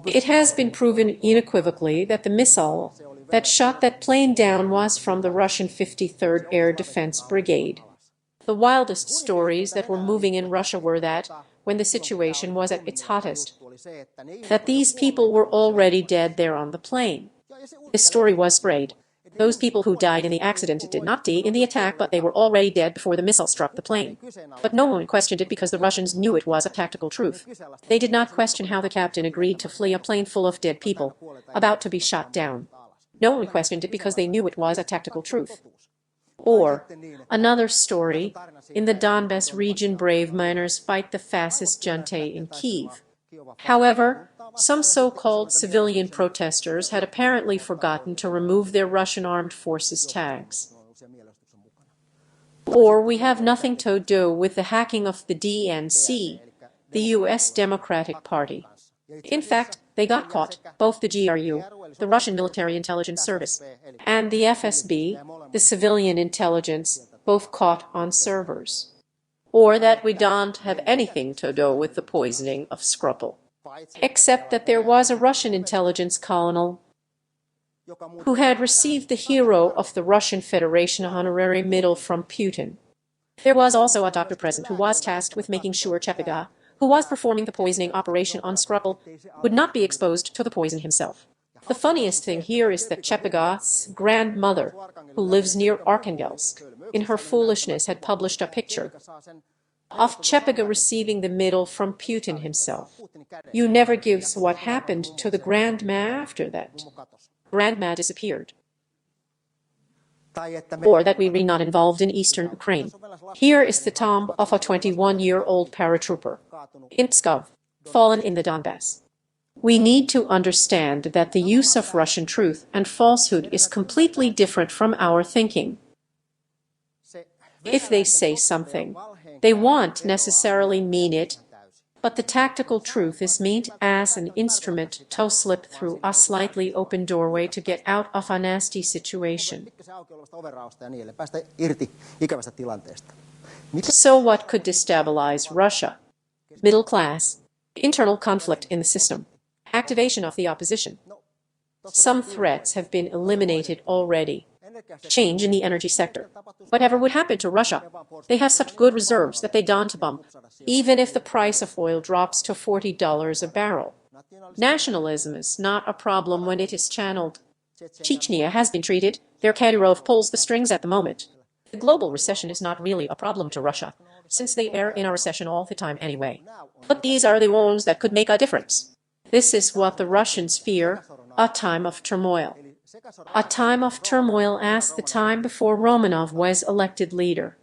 It has been proven unequivocally that the missile that shot that plane down was from the Russian 53rd Air Defense Brigade. The wildest stories that were moving in Russia were that, when the situation was at its hottest, that these people were already dead there on the plane. This story was spread. Those people who died in the accident did not die in the attack, but they were already dead before the missile struck the plane. But no one questioned it because the Russians knew it was a tactical truth. They did not question how the captain agreed to flee a plane full of dead people, about to be shot down. No one questioned it because they knew it was a tactical truth. Or, another story, in the Donbass region, brave miners fight the fascist junta in Kyiv. However, some so-called civilian protesters had apparently forgotten to remove their Russian armed forces tags. Or we have nothing to do with the hacking of the DNC, the US Democratic Party. In fact, they got caught, both the GRU, the Russian Military Intelligence Service, and the FSB, the civilian intelligence, both caught on servers. Or that we don't have anything to do with the poisoning of Skrupple, except that there was a Russian intelligence colonel who had received the Hero of the Russian Federation honorary medal from Putin. There was also a doctor present who was tasked with making sure Chepiga, who was performing the poisoning operation on Skrupple, would not be exposed to the poison himself. The funniest thing here is that Chepiga's grandmother, who lives near Arkhangelsk, in her foolishness had published a picture of Chepiga receiving the medal from Putin himself. You never gives what happened to the grandma after that. Grandma disappeared. Or that we were not involved in eastern Ukraine. Here is the tomb of a 21-year-old paratrooper in Pskov, fallen in the Donbass. We need to understand that the use of Russian truth and falsehood is completely different from our thinking. If they say something, They won't necessarily mean it, but the tactical truth is meant as an instrument to slip through a slightly open doorway to get out of a nasty situation. So what could destabilize Russia? Middle class, internal conflict in the system, activation of the opposition. Some threats have been eliminated already. Change in the energy sector. Whatever would happen to Russia, they have such good reserves that they don't bump, even if the price of oil drops to $40 a barrel. Nationalism is not a problem when it is channeled. Chechnya has been treated, their Kadyrov pulls the strings at the moment. The global recession is not really a problem to Russia, since they are in a recession all the time anyway. But these are the ones that could make a difference. This is what the Russians fear, a time of turmoil. A time of turmoil as the time before Romanov was elected leader.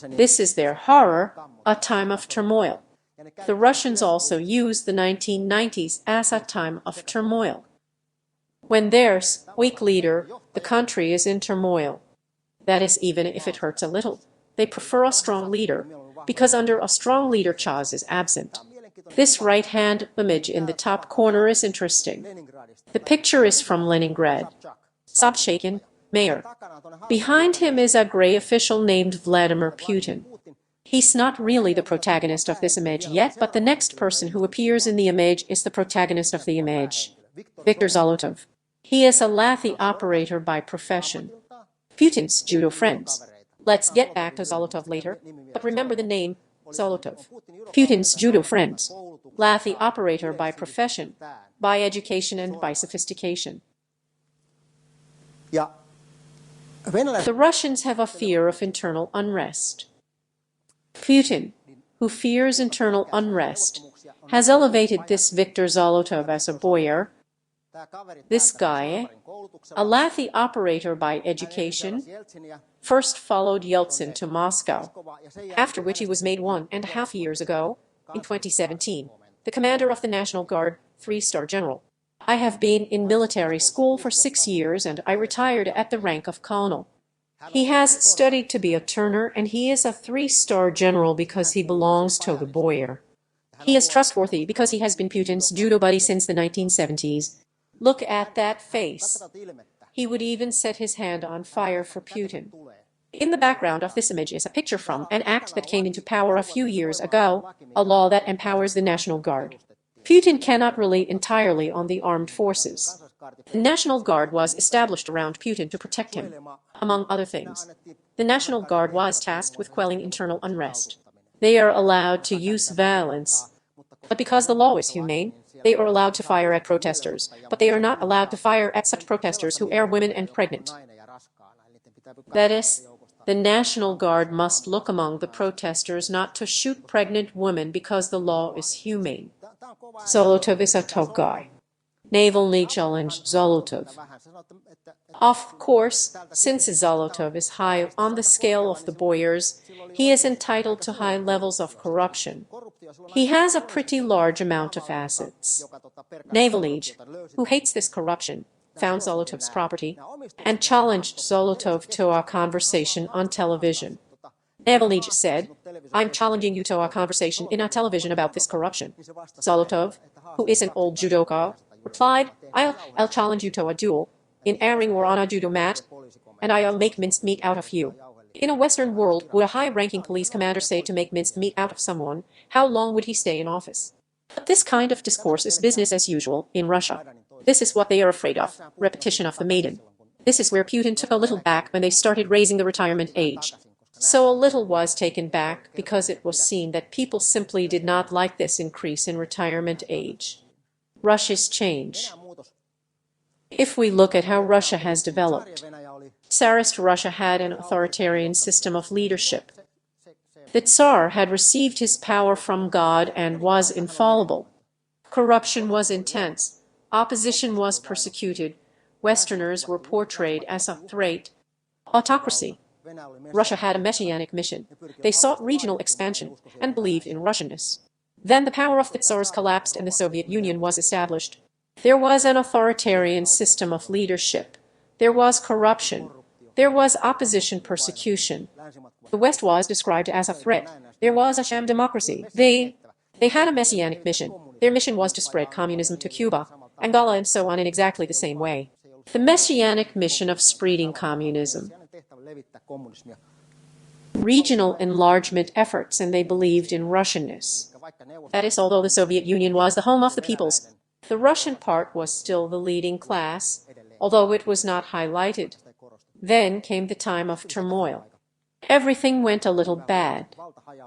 This is their horror, a time of turmoil. The Russians also use the 1990s as a time of turmoil. When there's a weak leader, the country is in turmoil. That is, even if it hurts a little. They prefer a strong leader, because under a strong leader Chaz is absent. This right-hand image in the top corner is interesting. The picture is from Leningrad. Sobchak, mayor. Behind him is a gray official named Vladimir Putin. He's not really the protagonist of this image yet, but the next person who appears in the image is the protagonist of the image. Viktor Zolotov. He is a lathe operator by profession. Putin's judo friends. Let's get back to Zolotov later, but remember the name, Zolotov. Putin's judo friends. Lathe operator by profession, by education and by sophistication. The Russians have a fear of internal unrest. Putin, who fears internal unrest, has elevated this Viktor Zolotov as a boyar. This guy, a lathe operator by education, first followed Yeltsin to Moscow, after which he was made 1.5 years ago, in 2017, the commander of the National Guard, 3-star general. I have been in military school for 6 years and I retired at the rank of colonel. He has studied to be a turner and he is a 3-star general because he belongs to the boyar. He is trustworthy because he has been Putin's judo buddy since the 1970s. Look at that face. He would even set his hand on fire for Putin. In the background of this image is a picture from an act that came into power a few years ago, a law that empowers the National Guard. Putin cannot rely entirely on the armed forces. The National Guard was established around Putin to protect him, among other things. The National Guard was tasked with quelling internal unrest. They are allowed to use violence, but because the law is humane, they are allowed to fire at protesters, but they are not allowed to fire at such protesters who are women and pregnant. That is, the National Guard must look among the protesters not to shoot pregnant women because the law is humane. Zolotov is a tough guy. Navalny challenged Zolotov. Of course, since Zolotov is high on the scale of the boyars, he is entitled to high levels of corruption. He has a pretty large amount of assets. Navalny, who hates this corruption, found Zolotov's property and challenged Zolotov to a conversation on television. Navalny said, "I'm challenging you to a conversation in a television about this corruption." Zolotov, who is an old judoka, replied, I'll challenge you to a duel, in a ring or on a judo mat, and I'll make minced meat out of you. In a Western world, would a high-ranking police commander say to make minced meat out of someone, how long would he stay in office? But this kind of discourse is business as usual in Russia. This is what they are afraid of, repetition of the maiden. This is where Putin took a little back when they started raising the retirement age. So a little was taken back because it was seen that people simply did not like this increase in retirement age. Russia's change. If we look at how Russia has developed, Tsarist Russia had an authoritarian system of leadership. The Tsar had received his power from God and was infallible. Corruption was intense, opposition was persecuted, Westerners were portrayed as a threat. Autocracy. Russia had a messianic mission. They sought regional expansion and believed in Russianness. Then the power of the Tsars collapsed and the Soviet Union was established. There was an authoritarian system of leadership. There was corruption. There was opposition persecution. The West was described as a threat. There was a sham democracy. They had a messianic mission. Their mission was to spread communism to Cuba, Angola, and so on in exactly the same way. The messianic mission of spreading communism. Regional enlargement efforts, and they believed in Russianness. That is, although the Soviet Union was the home of the peoples, the Russian part was still the leading class, although it was not highlighted. Then came the time of turmoil. Everything went a little bad.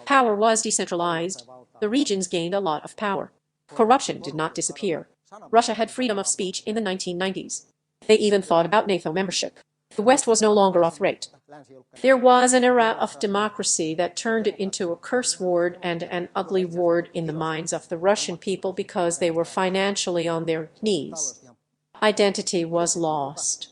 Power was decentralized. The regions gained a lot of power. Corruption did not disappear. Russia had freedom of speech in the 1990s. They even thought about NATO membership. The West was no longer a threat. There was an era of democracy that turned it into a curse word and an ugly word in the minds of the Russian people because they were financially on their knees. Identity was lost.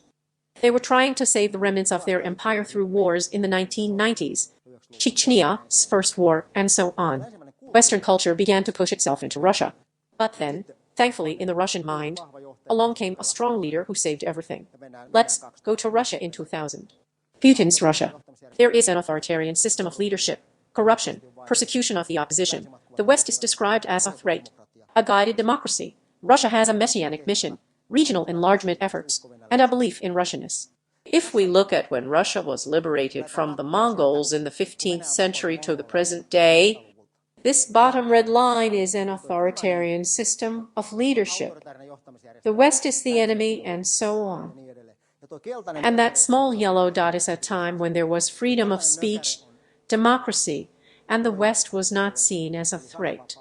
They were trying to save the remnants of their empire through wars in the 1990s, Chechnya's first war, and so on. Western culture began to push itself into Russia. But then, thankfully in the Russian mind, along came a strong leader who saved everything. Let's go to Russia in 2000. Putin's Russia. There is an authoritarian system of leadership, corruption, persecution of the opposition. The West is described as a threat. A guided democracy. Russia has a messianic mission, regional enlargement efforts, and a belief in Russianness. If we look at when Russia was liberated from the Mongols in the 15th century to the present day, this bottom red line is an authoritarian system of leadership. The West is the enemy, and so on. And that small yellow dot is a time when there was freedom of speech, democracy, and the West was not seen as a threat.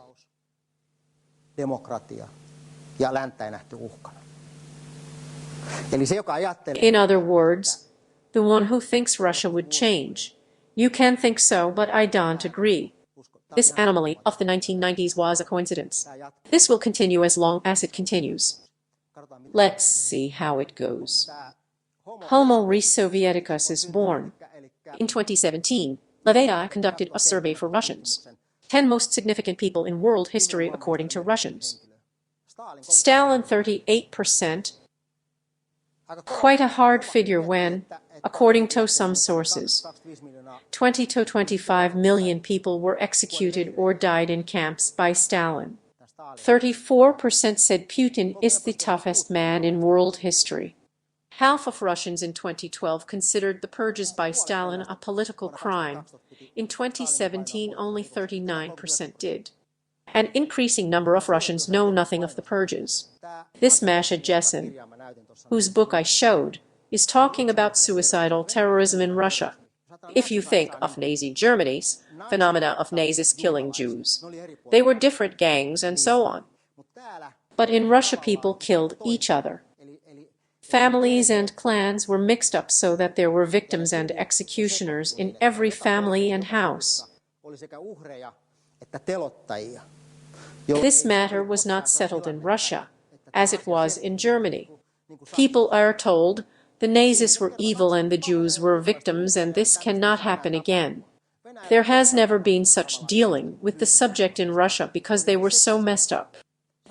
In other words, the one who thinks Russia would change. You can think so, but I don't agree. This anomaly of the 1990s was a coincidence. This will continue as long as it continues. Let's see how it goes. Homo sovieticus is born. In 2017, Venäjä conducted a survey for Russians. 10 most significant people in world history according to Russians. Stalin 38%. Quite a hard figure when, according to some sources, 20 to 25 million people were executed or died in camps by Stalin. 34% said Putin is the toughest man in world history. Half of Russians in 2012 considered the purges by Stalin a political crime. In 2017, only 39% did. An increasing number of Russians know nothing of the purges. This Martti J, whose book I showed, is talking about suicidal terrorism in Russia. If you think of Nazi Germany's phenomena of Nazis killing Jews, they were different gangs and so on. But in Russia, people killed each other. Families and clans were mixed up so that there were victims and executioners in every family and house. This matter was not settled in Russia, as it was in Germany. People are told the Nazis were evil and the Jews were victims, and this cannot happen again. There has never been such dealing with the subject in Russia because they were so messed up.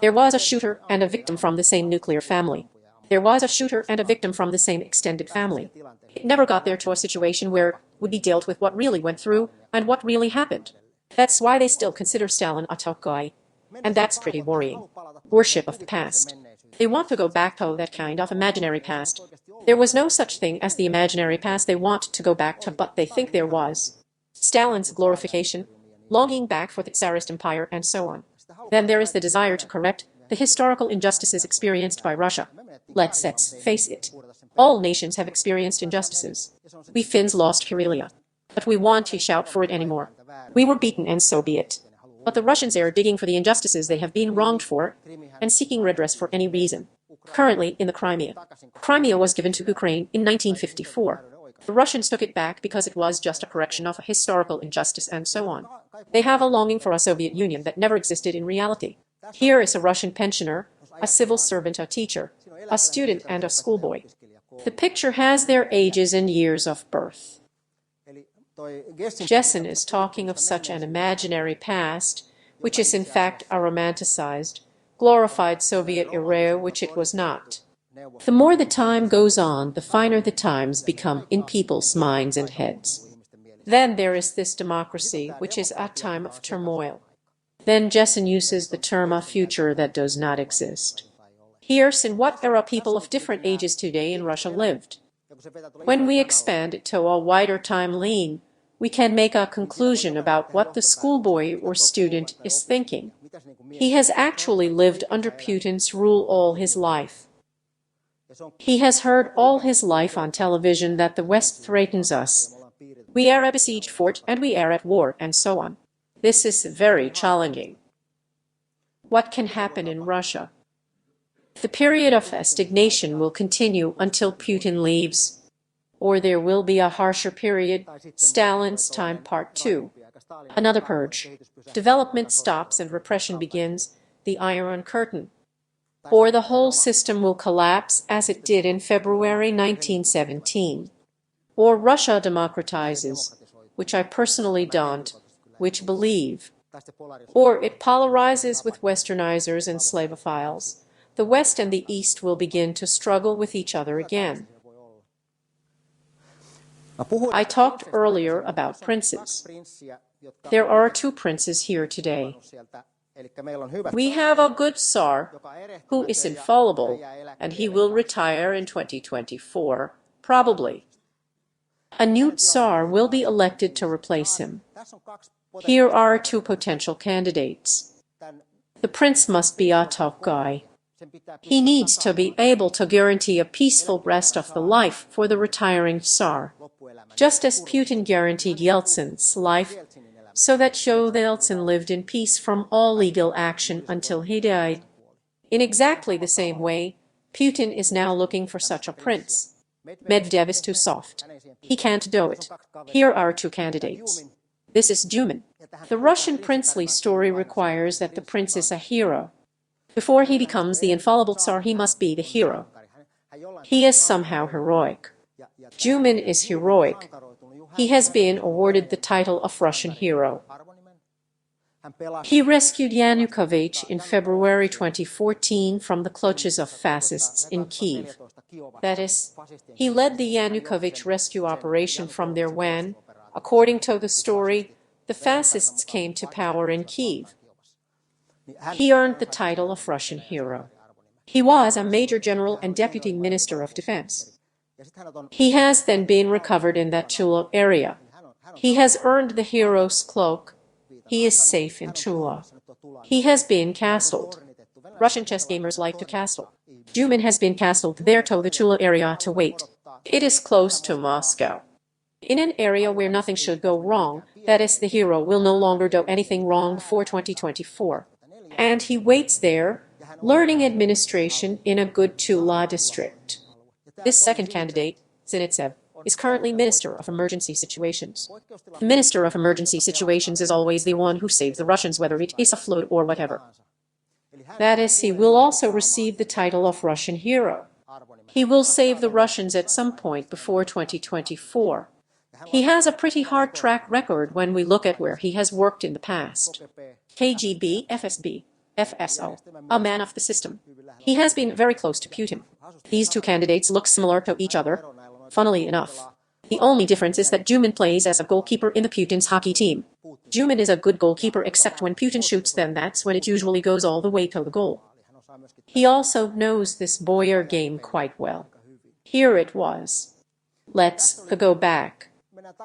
There was a shooter and a victim from the same nuclear family. There was a shooter and a victim from the same extended family. It never got there to a situation where it would be dealt with what really went through and what really happened. That's why they still consider Stalin a tough guy. And that's pretty worrying. Worship of the past. They want to go back to that kind of imaginary past. There was no such thing as the imaginary past they want to go back to, but they think there was. Stalin's glorification, longing back for the Tsarist empire, and so on. Then there is the desire to correct the historical injustices experienced by Russia. Let's face it. All nations have experienced injustices. We Finns lost Karelia. But we won't shout for it anymore. We were beaten, and so be it. But the Russians are digging for the injustices they have been wronged for and seeking redress for any reason. Currently in the Crimea. Crimea was given to Ukraine in 1954. The Russians took it back because it was just a correction of a historical injustice and so on. They have a longing for a Soviet Union that never existed in reality. Here is a Russian pensioner, a civil servant, a teacher, a student, and a schoolboy. The picture has their ages and years of birth. Jessen is talking of such an imaginary past, which is in fact a romanticized, glorified Soviet era, which it was not. The more the time goes on, the finer the times become in people's minds and heads. Then there is this democracy, which is a time of turmoil. Then Jessen uses the term a future that does not exist. Here's in what era people of different ages today in Russia lived. When we expand it to a wider timeline, we can make a conclusion about what the schoolboy or student is thinking. He has actually lived under Putin's rule all his life. He has heard all his life on television that the West threatens us. We are a besieged fort and we are at war and so on. This is very challenging. What can happen in Russia? The period of stagnation will continue until Putin leaves. Or there will be a harsher period, Stalin's time Part 2. Another purge. Development stops and repression begins, the Iron Curtain. Or the whole system will collapse as it did in February 1917. Or Russia democratizes, which I personally don't, which believe. Or it polarizes with westernizers and slavophiles. The West and the East will begin to struggle with each other again. I talked earlier about princes. There are 2 princes here today. We have a good Tsar, who is infallible, and he will retire in 2024, probably. A new Tsar will be elected to replace him. Here are 2 potential candidates. The prince must be a tough guy. He needs to be able to guarantee a peaceful rest of the life for the retiring Tsar, just as Putin guaranteed Yeltsin's life, so that Joe Yeltsin lived in peace from all legal action until he died. In exactly the same way, Putin is now looking for such a prince. Medvedev is too soft. He can't do it. Here are 2 candidates. This is Juman. The Russian princely story requires that the prince is a hero. Before he becomes the infallible Tsar, he must be the hero. He is somehow heroic. Juman is heroic. He has been awarded the title of Russian hero. He rescued Yanukovych in February 2014 from the clutches of fascists in Kiev. That is, he led the Yanukovych rescue operation from there when, according to the story, the fascists came to power in Kiev. He earned the title of Russian hero. He was a major general and deputy minister of defense. He has then been recovered in that Chula area. He has earned the hero's cloak. He is safe in Chula. He has been castled. Russian chess gamers like to castle. Juman has been castled there to the Chula area to wait. It is close to Moscow. In an area where nothing should go wrong, that is, the hero will no longer do anything wrong before 2024. And he waits there, learning administration in a good Chula district. This second candidate, Zinitsev, is currently Minister of Emergency Situations. The Minister of Emergency Situations is always the one who saves the Russians, whether it is a flood or whatever. That is, he will also receive the title of Russian hero. He will save the Russians at some point before 2024. He has a pretty hard track record when we look at where he has worked in the past. KGB, FSB, FSO, a man of the system. He has been very close to Putin. These 2 candidates look similar to each other, funnily enough. The only difference is that Juman plays as a goalkeeper in the Putin's hockey team. Juman is a good goalkeeper, except when Putin shoots, then that's when it usually goes all the way to the goal. He also knows this boyar game quite well. Here it was. Let's go back.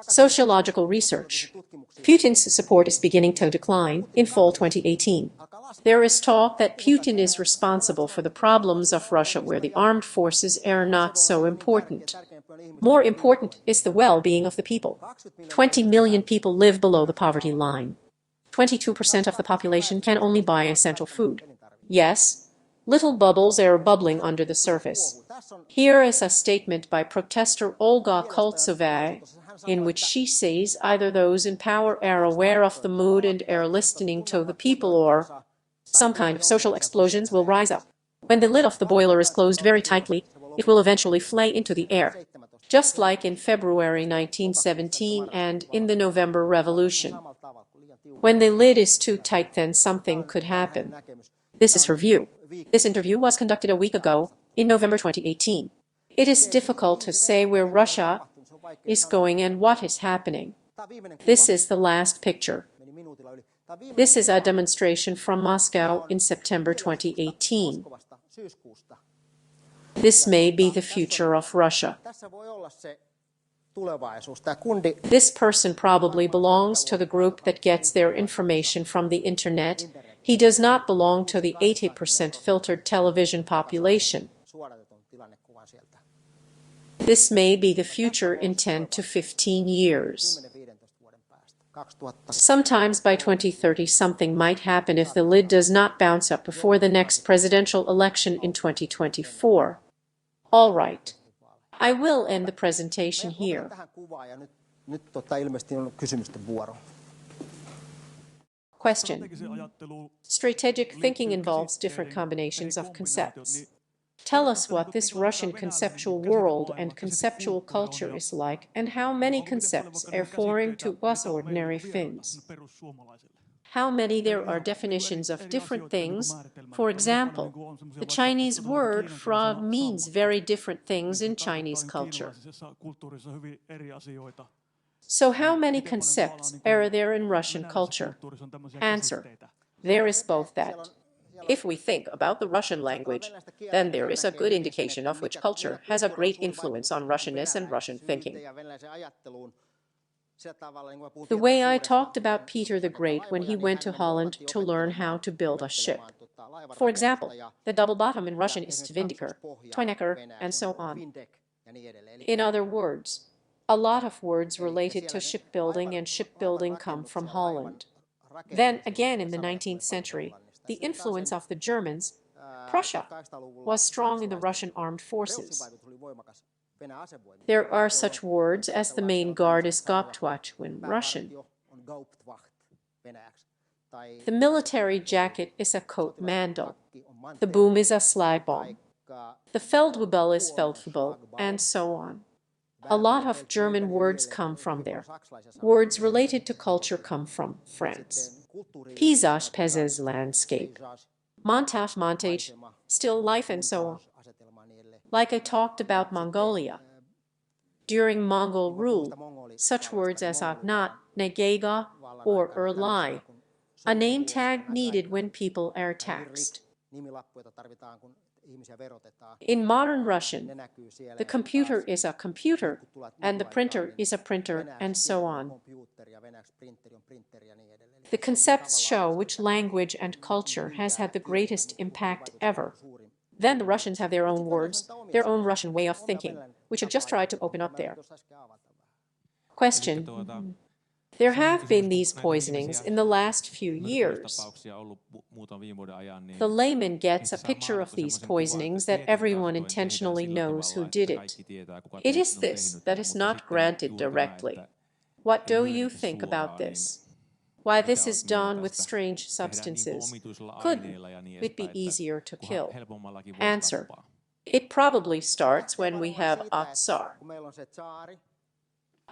Sociological research. Putin's support is beginning to decline in fall 2018. There is talk that Putin is responsible for the problems of Russia where the armed forces are not so important. More important is the well-being of the people. 20 million people live below the poverty line. 22% of the population can only buy essential food. Yes, little bubbles are bubbling under the surface. Here is a statement by protester Olga Koltsov, in which she says either those in power are aware of the mood and are listening to the people, or some kind of social explosions will rise up. When the lid of the boiler is closed very tightly, it will eventually fly into the air. Just like in February 1917 and in the November Revolution. When the lid is too tight, then something could happen. This is her view. This interview was conducted a week ago, in November 2018. It is difficult to say where Russia is going and what is happening. This is the last picture. This is a demonstration from Moscow in September 2018. This may be the future of Russia. This person probably belongs to the group that gets their information from the internet. He does not belong to the 80% filtered television population. This may be the future in 10 to 15 years. Sometimes by 2030 something might happen if the lid does not bounce up before the next presidential election in 2024. All right. I will end the presentation here. Question. Strategic thinking involves different combinations of concepts. Tell us what this Russian conceptual world and conceptual culture is like and how many concepts are foreign to us ordinary Finns. How many there are definitions of different things. For example, the Chinese word frog means very different things in Chinese culture. So how many concepts are there in Russian culture? Answer. There is both that. If we think about the Russian language, then there is a good indication of which culture has a great influence on Russianness and Russian thinking. The way I talked about Peter the Great when he went to Holland to learn how to build a ship. For example, the double bottom in Russian is tvindiker, toinecker, and so on. In other words, a lot of words related to shipbuilding and shipbuilding come from Holland. Then again in the 19th century, the influence of the Germans, Prussia, was strong in the Russian armed forces. There are such words as the main guard is Gauptwacht in Russian. The military jacket is a coat mandel. The boom is a Slagbom. The Feldwebel is Feldwebel, and so on. A lot of German words come from there. Words related to culture come from France. Paysage, pezes, landscape. Montage, montage, still life, and so on. Like I talked about Mongolia. During Mongol rule, such words as agnat, negega, or erlai, a name tag needed when people are taxed. In modern Russian, the computer is a computer, and the printer is a printer, and so on. The concepts show which language and culture has had the greatest impact ever. Then the Russians have their own words, their own Russian way of thinking, which I just tried to open up there. Question. There have been these poisonings in the last few years. The layman gets a picture of these poisonings that everyone intentionally knows who did it. It is this that is not granted directly. What do you think about this? Why this is done with strange substances? Couldn't it be easier to kill? Answer. It probably starts when we have a Tsar.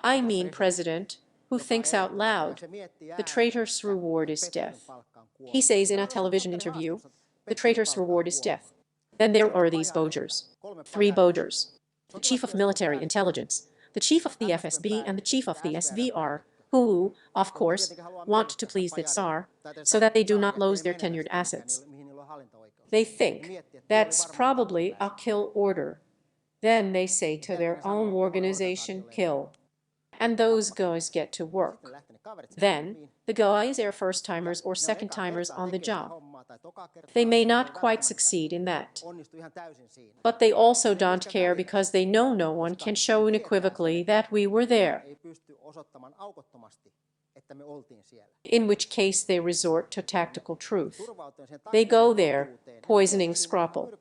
I mean president who thinks out loud. The traitor's reward is death. He says in a television interview, the traitor's reward is death. Then there are these Bojers. 3 Bojers. The chief of military intelligence, the chief of the FSB, and the chief of the SVR, who, of course, want to please the Tsar so that they do not lose their tenured assets. They think that's probably a kill order. Then they say to their own organization, kill. And those guys get to work. Then, the guys are first-timers or second-timers on the job. They may not quite succeed in that. But they also don't care because they know no one can show unequivocally that we were there. In which case they resort to tactical truth. They go there, poisoning Scrapple.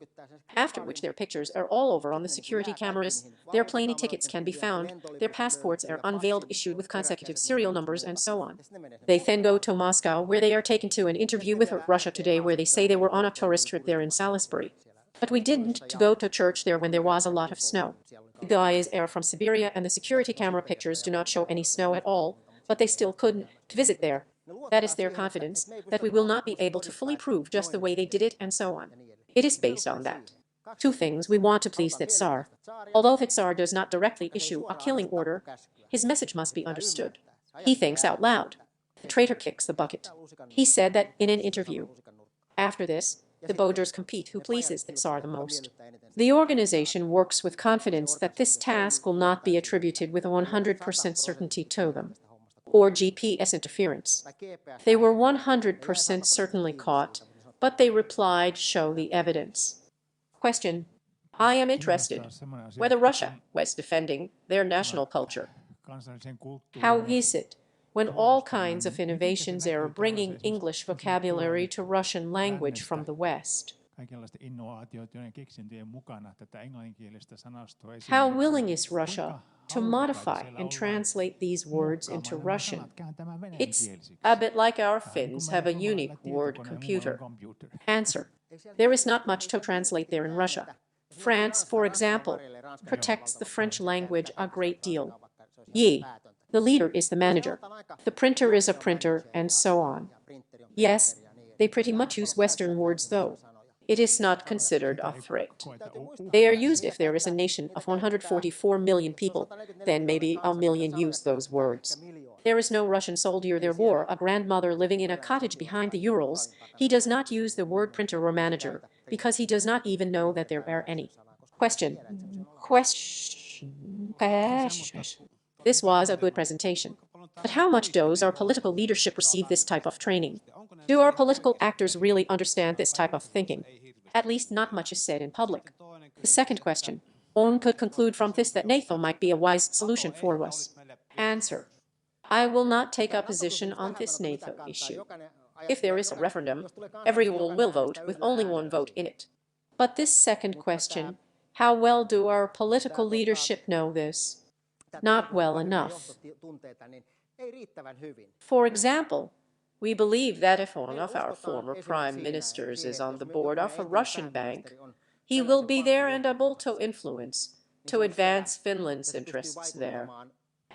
After which their pictures are all over on the security cameras, their plane tickets can be found, their passports are unveiled, issued with consecutive serial numbers, and so on. They then go to Moscow, where they are taken to an interview with Russia Today, where they say they were on a tourist trip there in Salisbury. But we didn't to go to church there when there was a lot of snow. The guys are from Siberia, and the security camera pictures do not show any snow at all, but they still couldn't visit there. That is their confidence, that we will not be able to fully prove just the way they did it, and so on. It is based on that. Two things we want to please the Tsar. Although the Tsar does not directly issue a killing order, his message must be understood. He thinks out loud. The traitor kicks the bucket. He said that in an interview. After this, the Boders compete who pleases the Tsar the most. The organization works with confidence that this task will not be attributed with 100% certainty to them, or GPS interference. They were 100% certainly caught, but they replied, "Show the evidence." Question: I am interested whether Russia was defending their national culture. How is it when all kinds of innovations are bringing English vocabulary to Russian language from the West? How willing is Russia to modify and translate these words into Russian? It's a bit like our Finns have a unique word computer. Answer: there is not much to translate there in Russia. France, for example, protects the French language a great deal. The leader is the manager, the printer is a printer, and so on. Yes, they pretty much use Western words, though. It is not considered a threat. They are used if there is a nation of 144 million people, then maybe a million use those words. There is no Russian soldier there or a grandmother living in a cottage behind the Urals. He does not use the word printer or manager, because he does not even know that there are any. Question. This was a good presentation. But how much does our political leadership receive this type of training? Do our political actors really understand this type of thinking? At least not much is said in public. The second question. One could conclude from this that NATO might be a wise solution for us. Answer: I will not take a position on this NATO issue. If there is a referendum, everyone will vote with only one vote in it. But this second question, how well do our political leadership know this? Not well enough. For example, we believe that if one of our former prime ministers is on the board of a Russian bank, he will be there and able to influence, to advance Finland's interests there.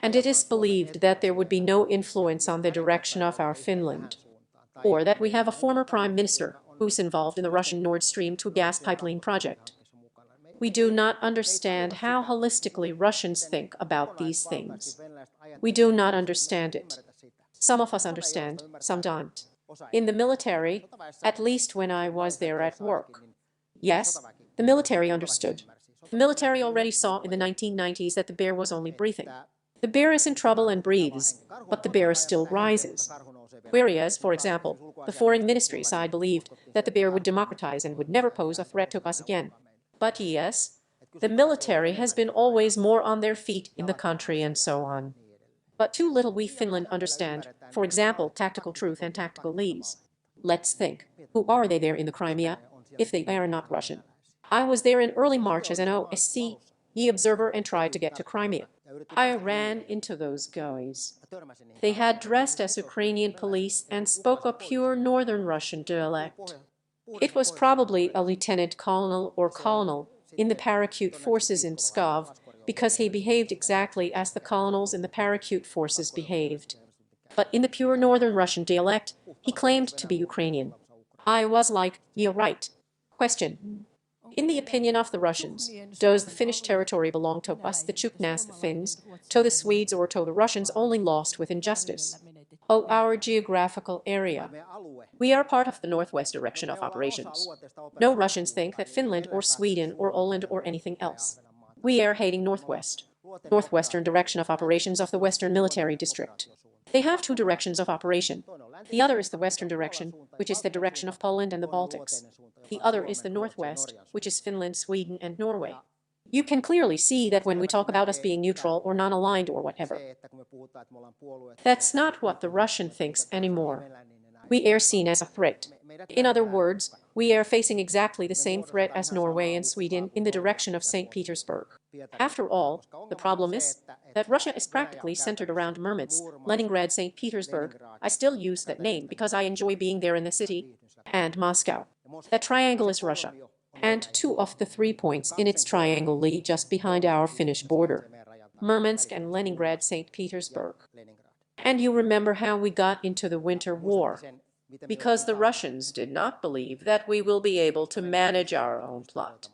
And it is believed that there would be no influence on the direction of our Finland. Or that we have a former prime minister who's involved in the Russian Nord Stream 2 gas pipeline project. We do not understand how holistically Russians think about these things. We do not understand it. Some of us understand, some don't. In the military, at least when I was there at work. Yes, the military understood. The military already saw in the 1990s that the bear was only breathing. The bear is in trouble and breathes, but the bear still rises. Whereas, for example, the foreign ministry side believed that the bear would democratize and would never pose a threat to us again. But yes, the military has been always more on their feet in the country and so on. But too little we Finland understand, for example, tactical truth and tactical leads. Let's think, who are they there in the Crimea, if they are not Russian? I was there in early March as an OSCE observer and tried to get to Crimea. I ran into those guys. They had dressed as Ukrainian police and spoke a pure northern Russian dialect. It was probably a lieutenant colonel or colonel in the parachute forces in Pskov, because he behaved exactly as the colonels in the parachute forces behaved. But in the pure northern Russian dialect, he claimed to be Ukrainian. I was like, "You're right." Question. In the opinion of the Russians, does the Finnish territory belong to us, the Chuknas, the Finns, to the Swedes, or to the Russians only lost with injustice? Oh, our geographical area. We are part of the northwest direction of operations. No Russians think that Finland or Sweden or Poland or anything else. We are hating northwest, northwestern direction of operations of the Western Military District. They have two directions of operation. The other is the western direction, which is the direction of Poland and the Baltics. The other is the northwest, which is Finland, Sweden, and Norway. You can clearly see that when we talk about us being neutral or non-aligned or whatever, that's not what the Russian thinks anymore. We are seen as a threat. In other words, we are facing exactly the same threat as Norway and Sweden in the direction of St. Petersburg. After all, the problem is that Russia is practically centered around Murmansk, Leningrad, St. Petersburg. I still use that name because I enjoy being there in the city, and Moscow. That triangle is Russia. And two of the 3 points in its triangle lie just behind our Finnish border, Murmansk and Leningrad, St. Petersburg. And you remember how we got into the Winter War, because the Russians did not believe that we will be able to manage our own plot.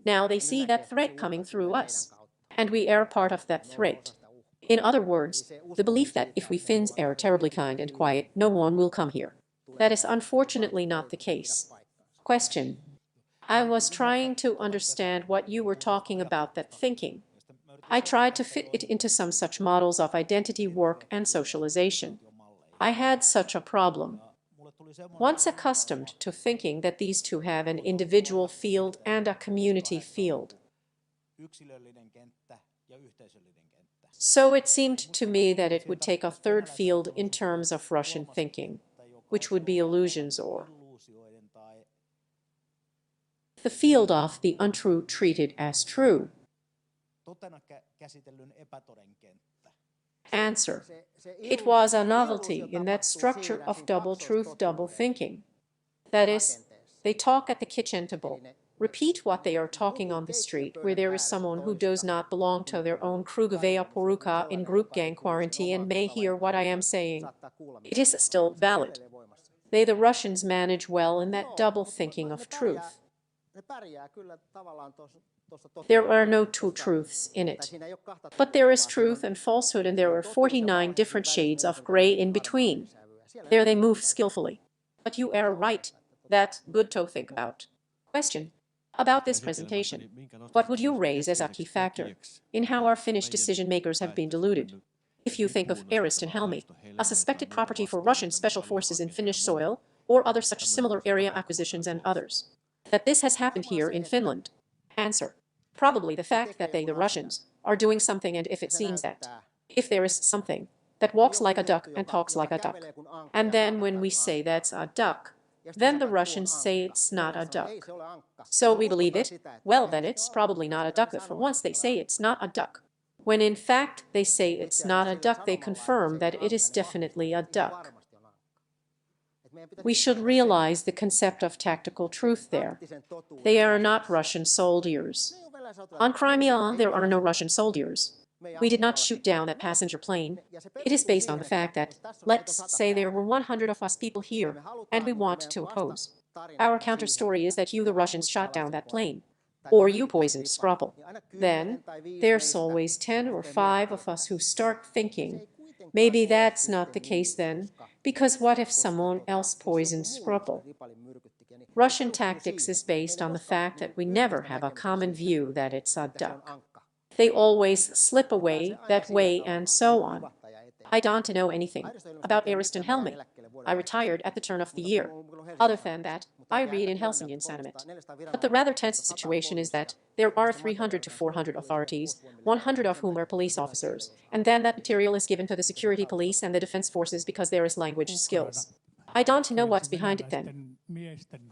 Now they see that threat coming through us, and we are part of that threat. In other words, the belief that if we Finns are terribly kind and quiet, no one will come here. That is unfortunately not the case. Question. I was trying to understand what you were talking about, that thinking. I tried to fit it into some such models of identity work and socialization. I had such a problem. Once accustomed to thinking that these two have an individual field and a community field. So it seemed to me that it would take a third field in terms of Russian thinking, which would be illusions or the field of the untrue treated as true. Answer. It was a novelty in that structure of double truth, double thinking. That is, they talk at the kitchen table, repeat what they are talking on the street where there is someone who does not belong to their own Krugavaya Poruka in group gang quarantine and may hear what I am saying. It is still valid. They, the Russians, manage well in that double thinking of truth. There are no two truths in it. But there is truth and falsehood, and there are 49 different shades of gray in between. There they move skillfully. But you are right. That's good to think about. Question. About this presentation, what would you raise as a key factor in how our Finnish decision-makers have been deluded? If you think of Arist and Helmi, a suspected property for Russian special forces in Finnish soil, or other such similar area acquisitions and others, that this has happened here in Finland. Answer. Probably the fact that they, the Russians, are doing something, and if it seems that, if there is something that walks like a duck and talks like a duck, and then when we say that's a duck, then the Russians say it's not a duck. So we believe it, well then it's probably not a duck, but for once they say it's not a duck. When in fact they say it's not a duck, they confirm that it is definitely a duck. We should realize the concept of tactical truth there. They are not Russian soldiers. On Crimea, there are no Russian soldiers. We did not shoot down that passenger plane. It is based on the fact that, let's say there were 100 of us people here, and we want to oppose. Our counter story is that you, the Russians, shot down that plane. Or you poisoned Skropel. Then, there's always 10 or 5 of us who start thinking, maybe that's not the case then, because what if someone else poisoned Skropel? Russian tactics is based on the fact that we never have a common view that it's a duck. They always slip away that way and so on. I don't know anything about Arist and Helmi. I retired at the turn of the year. Other than that, I read in Helsingin Sanomat. But the rather tense situation is that there are 300 to 400 authorities, 100 of whom are police officers, and then that material is given to the security police and the defense forces because there is language skills. I don't know what's behind it then.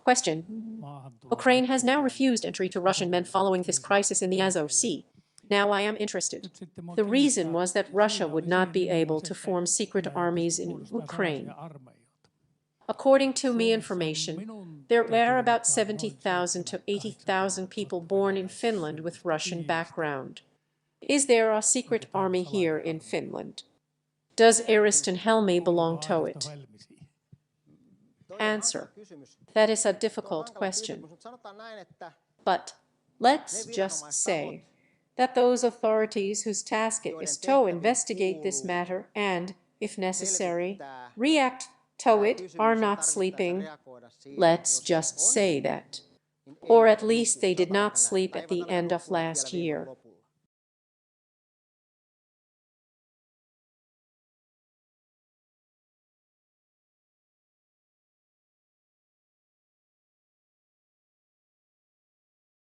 Question. Ukraine has now refused entry to Russian men following this crisis in the Azov Sea. Now I am interested. The reason was that Russia would not be able to form secret armies in Ukraine. According to me information, there were about 70,000 to 80,000 people born in Finland with Russian background. Is there a secret army here in Finland? Does Arist and Helmi belong to it? Answer. That is a difficult question. But let's just say that those authorities whose task it is to investigate this matter and, if necessary, react to it are not sleeping. Let's just say that. Or at least they did not sleep at the end of last year.